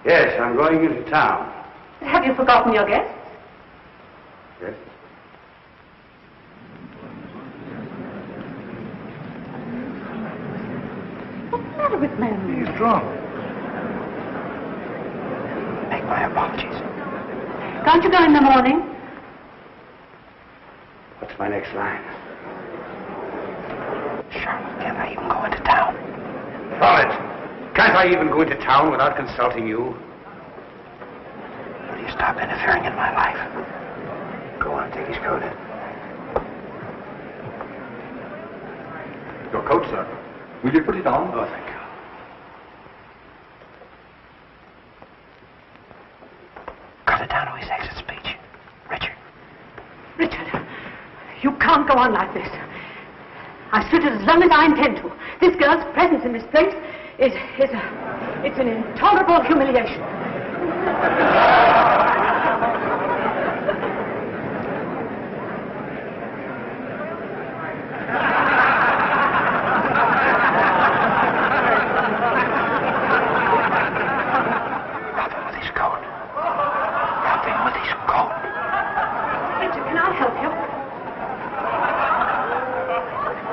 Yes, I'm going into town. Have you forgotten your guests? Yes? What's the matter with Mary? He's drunk. Make my apologies. Can't you go in the morning? What's my next line? Charlotte, can't I even go into town? Charlotte, can't I even go into town without consulting you? Will you stop interfering in my life? Go on, take his coat. Your coat, sir. Will you put it on? Oh, thank you. Cut it down to his exit speech. Richard. Richard, you can't go on like this. I've stood it as long as I intend to. This girl's presence in this place it's an intolerable humiliation.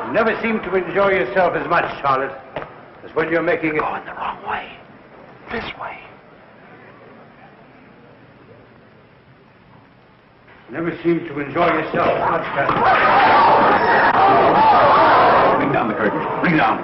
You never seem to enjoy yourself as much, Charlotte, as when you're making it... Going the wrong way. This way. You never seem to enjoy yourself as much, Catherine. Bring down the curtain. Bring down.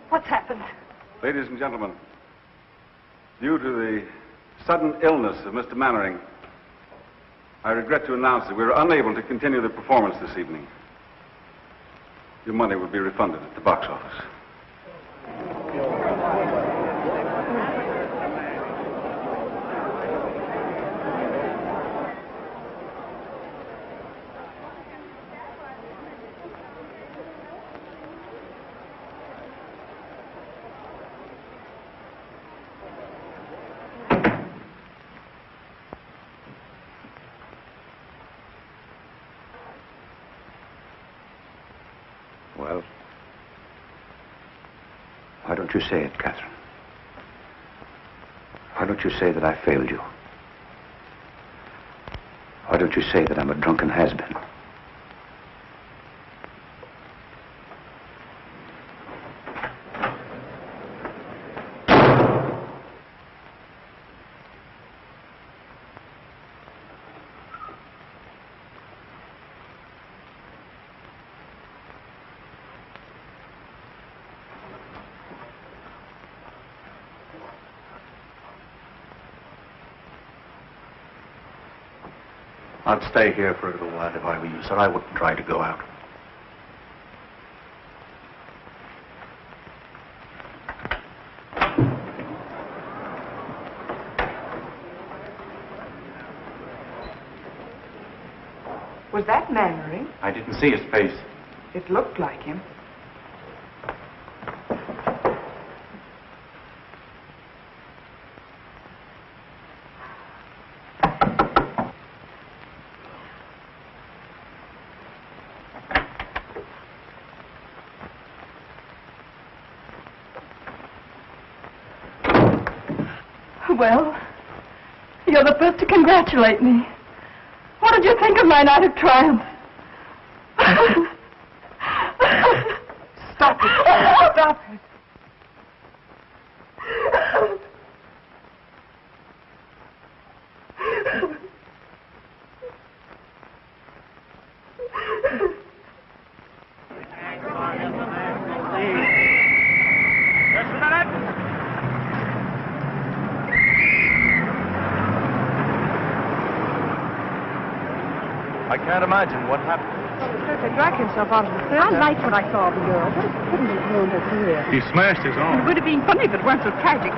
What's happened? Ladies and gentlemen, due to the sudden illness of Mr. Mannering, I regret to announce that we are unable to continue the performance this evening. Your money will be refunded at the box office. Well, why don't you say it, Catherine? Why don't you say that I failed you? Why don't you say that I'm a drunken has-been? I'd stay here for a little while if I were you, sir. I wouldn't try to go out. Was that Mannering? I didn't see his face. It looked like him. Well, you're the first to congratulate me. What did you think of my night of triumph? Stop it. Stop it. I can't imagine what happened. He drank himself out of the theater. I liked what I saw of the girl, but it couldn't have ruined her career. He smashed his It arm. would have been funny if it weren't so tragic.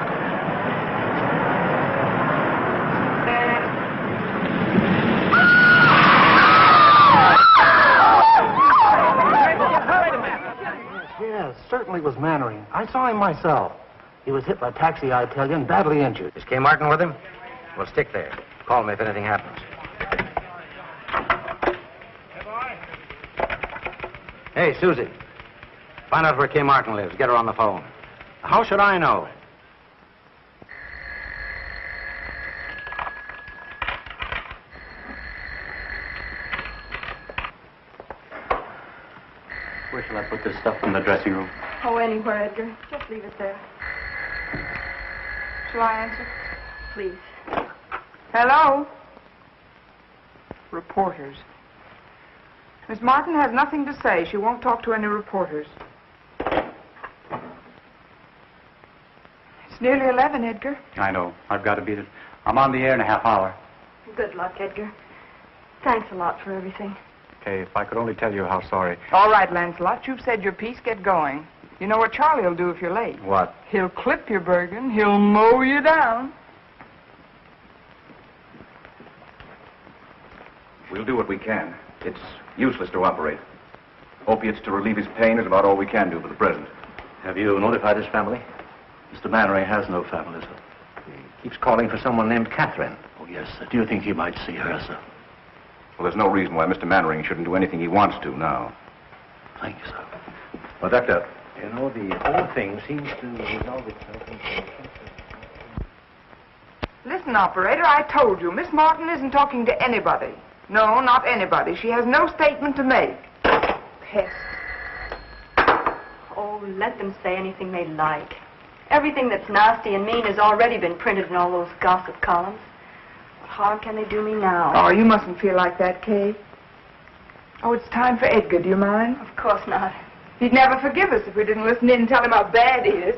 Yes, certainly was Mannering. I saw him myself. He was hit by a taxi, I tell you, and badly injured. Is Kay Martin with him? Well, stick there. Call me if anything happens. Hey, Susie. Find out where Kay Martin lives. Get her on the phone. How should I know? Where shall I put this stuff in the dressing room? Oh, anywhere, Edgar. Just leave it there. Shall I answer? Please. Hello? Reporters. Miss Martin has nothing to say. She won't talk to any reporters. It's nearly 11, Edgar. I know. I've got to beat it. I'm on the air in a half hour. Good luck, Edgar. Thanks a lot for everything. Kay, if I could only tell you how sorry. All right, Lancelot, you've said your piece. Get going. You know what Charlie will do if you're late? What? He'll clip you, Bergen. He'll mow you down. We'll do what we can. It's useless to operate. Opiates to relieve his pain is about all we can do for the present. Have you notified his family? Mr. Mannering has no family, sir. He keeps calling for someone named Catherine. Oh, yes, sir. Do you think he might see her, sir? Well, there's no reason why Mr. Mannering shouldn't do anything he wants to now. Thank you, sir. Well, Doctor, you know, the whole thing seems to resolve itself into... Listen, operator, I told you, Miss Martin isn't talking to anybody. No, not anybody. She has no statement to make. Pest. Oh, let them say anything they like. Everything that's nasty and mean has already been printed in all those gossip columns. What harm can they do me now? Oh, you mustn't feel like that, Kay. Oh, it's time for Edgar. Do you mind? Of course not. He'd never forgive us if we didn't listen in and tell him how bad he is.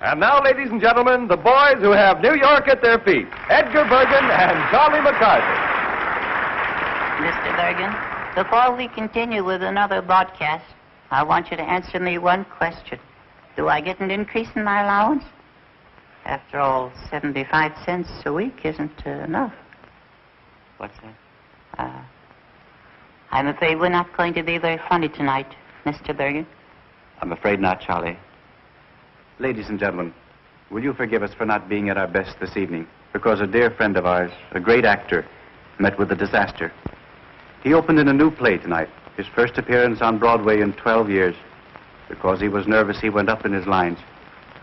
And now, ladies and gentlemen, the boys who have New York at their feet, Edgar Bergen and Charlie McCarthy. Mr. Bergen, before we continue with another broadcast, I want you to answer me one question. Do I get an increase in my allowance? After all, 75 cents a week isn't enough. What's that? I'm afraid we're not going to be very funny tonight, Mr. Bergen. I'm afraid not, Charlie. Ladies and gentlemen, will you forgive us for not being at our best this evening? Because a dear friend of ours, a great actor, met with a disaster. He opened in a new play tonight, his first appearance on Broadway in 12 years. Because he was nervous, he went up in his lines.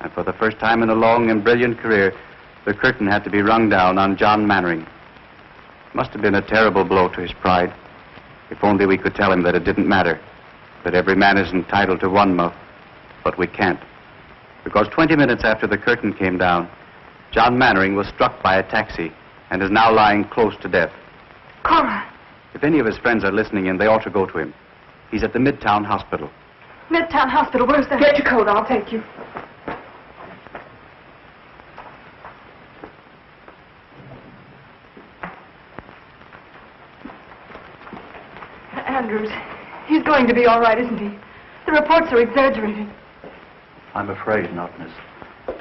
And for the first time in a long and brilliant career, the curtain had to be rung down on John Mannering. Must have been a terrible blow to his pride. If only we could tell him that it didn't matter, that every man is entitled to one mouth, but we can't. Because 20 minutes after the curtain came down, John Mannering was struck by a taxi and is now lying close to death. Cora. If any of his friends are listening in, they ought to go to him. He's at the Midtown Hospital. Midtown Hospital, where's that? Get your coat, I'll take you. Andrews, he's going to be all right, isn't he? The reports are exaggerating. I'm afraid not, miss.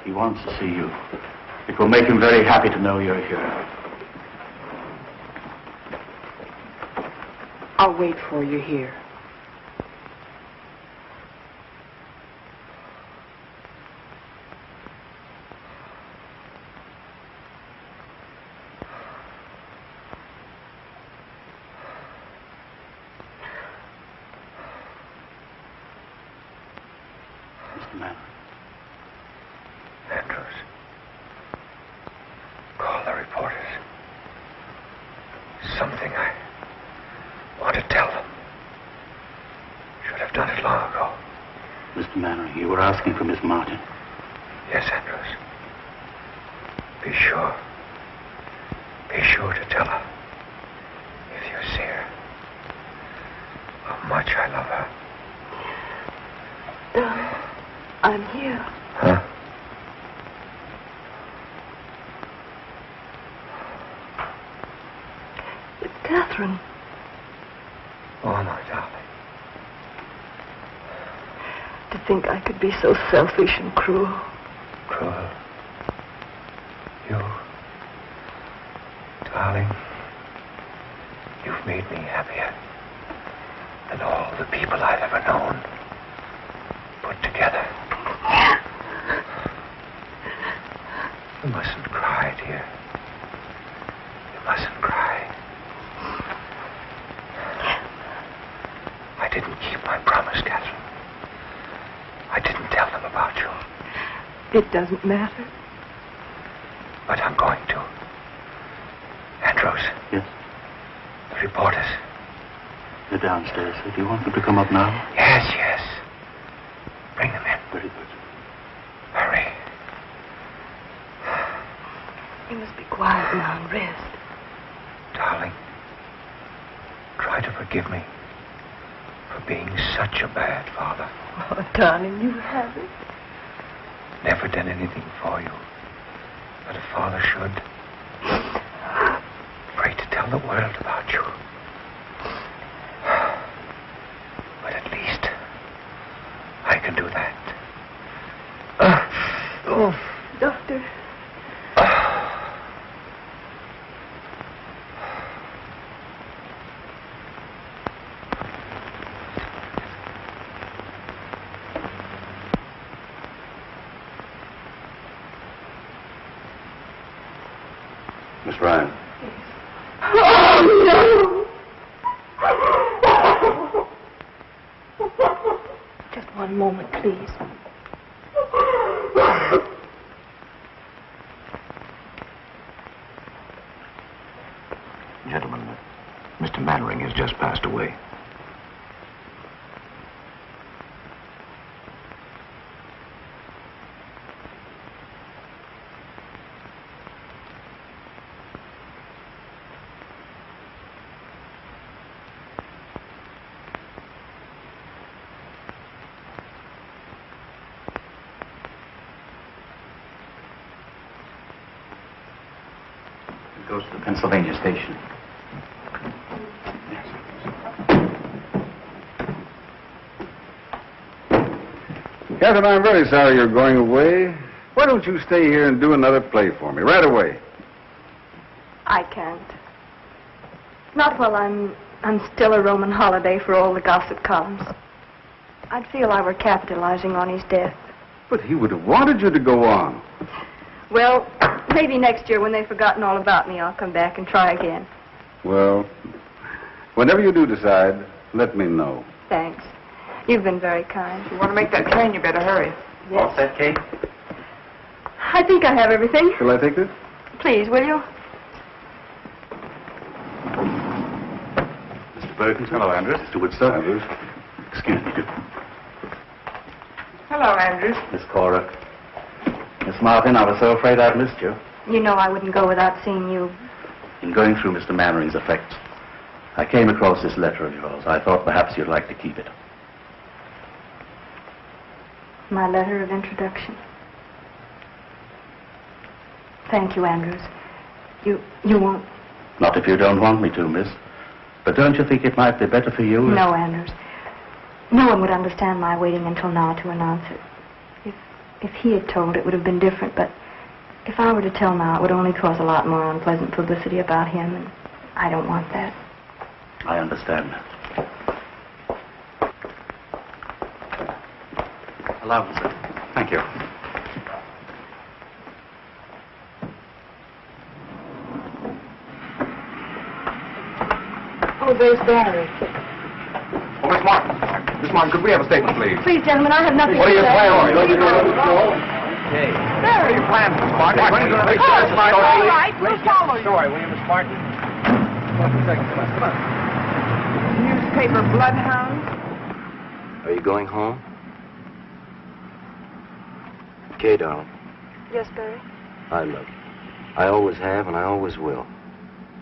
He wants to see you. It will make him very happy to know you're here. I'll wait for you here. Mr. Mannering. Andrews. Call the reporters. Something I want to tell them. Should have done it long ago. Mr. Mannering, you were asking for Miss Martin. Yes, Andrews. Be sure. Be sure to tell her. If you see her. How much I love her. I'm here. Huh? It's Catherine. Oh, my darling. To think I could be so selfish and cruel. Cruel. You. Darling. You've made me happier than all the people I've ever known. Put together. You mustn't cry, dear. You mustn't cry. I didn't keep my promise, Catherine. I didn't tell them about you. It doesn't matter. But I'm going to. Andrews. Yes? The reporters. They're downstairs. Do you want them to come up now? Yes, yes. Bring them in. Very good. Hurry. You must be quiet now and rest. Darling, try to forgive me for being such a bad father. Oh, darling, you haven't. Never done anything for you that a father should. Afraid to tell the world about you. But at least I can do that. Doctor. Miss Ryan. Oh, no! Just one moment, please. Gentlemen, Mr. Mannering has just passed away. It goes to the Pennsylvania station. Catherine, I'm very sorry you're going away. Why don't you stay here and do another play for me right away? I can't. Not while I'm still a Roman holiday for all the gossip columns. I'd feel I were capitalizing on his death. But he would have wanted you to go on. Well, maybe next year when they've forgotten all about me, I'll come back and try again. Well, whenever you do decide, let me know. Thanks. You've been very kind. If you want to make that train, you better hurry. All set, Kate? I think I have everything. Shall I take this? Please, will you? Mr. Perkins. Hello, Andrews. Mr. Woodstock. Andrews. Excuse me. Hello, Andrews. Miss Cora. Miss Martin, I was so afraid I'd missed you. You know I wouldn't go without seeing you. In going through Mr. Mannering's effects, I came across this letter of yours. I thought perhaps you'd like to keep it. My letter of introduction. Thank you, Andrews. You won't... Not if you don't want me to, miss. But don't you think it might be better for you? No, Andrews. No one would understand my waiting until now to announce it. If he had told, it would have been different, but if I were to tell now, it would only cause a lot more unpleasant publicity about him, and I don't want that. I understand. Allow me, sir. Thank you. Oh, there's Barry. Oh, Miss Martin. Miss Martin, could we have a statement, please? Please, gentlemen, I have nothing What to are you say. planning? Don't you know what to go? Hey. What are you planning, Miss Martin? When are you going to make sure Miss Martin? All right, we'll follow you. Sorry, will you, Miss Martin? Come on. Newspaper bloodhound. Are you going home? Okay, darling. Yes, Barry? I love you. I always have, and I always will.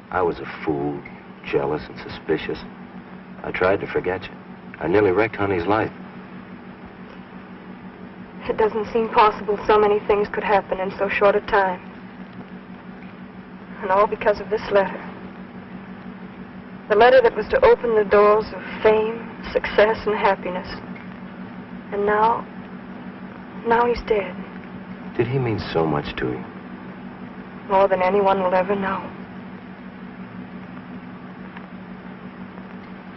I was a fool, jealous and suspicious. I tried to forget you. I nearly wrecked Honey's life. It doesn't seem possible so many things could happen in so short a time. And all because of this letter. The letter that was to open the doors of fame, success, and happiness. And now he's dead. Did he mean so much to you? More than anyone will ever know.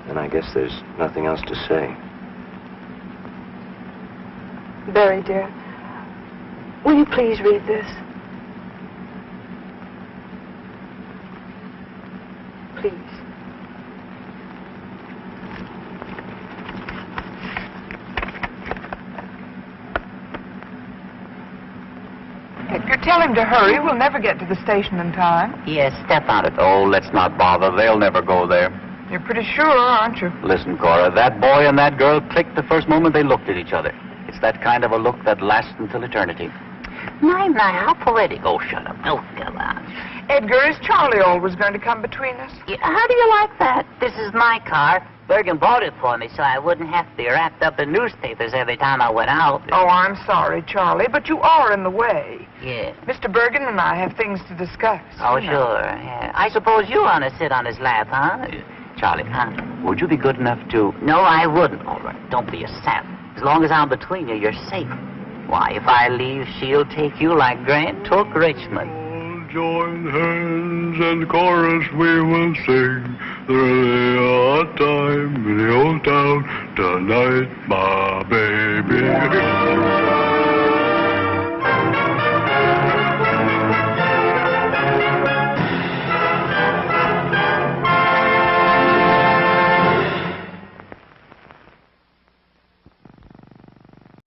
And I guess there's nothing else to say. Barry, dear, will you please read this? Please. Edgar, tell him to hurry. We'll never get to the station in time. Yes, step out of it. Oh, let's not bother. They'll never go there. You're pretty sure, aren't you? Listen, Cora, that boy and that girl clicked the first moment they looked at each other. It's that kind of a look that lasts until eternity. My, how poetic. Oh, shut up. Don't go on. Edgar, is Charlie always going to come between us? Yeah, how do you like that? This is my car. Bergen bought it for me so I wouldn't have to be wrapped up in newspapers every time I went out. Oh, I'm sorry, Charlie, but you are in the way. Yeah. Mr. Bergen and I have things to discuss. Oh, you know. sure. Yeah. I suppose you want to sit on his lap, huh? Charlie, would you be good enough to... No, I wouldn't. All right, don't be a sap. As long as I'm between you, you're safe. Why, if I leave, she'll take you like Grant took Richmond. Join hands and chorus we will sing. There's a time in the old town tonight, my baby.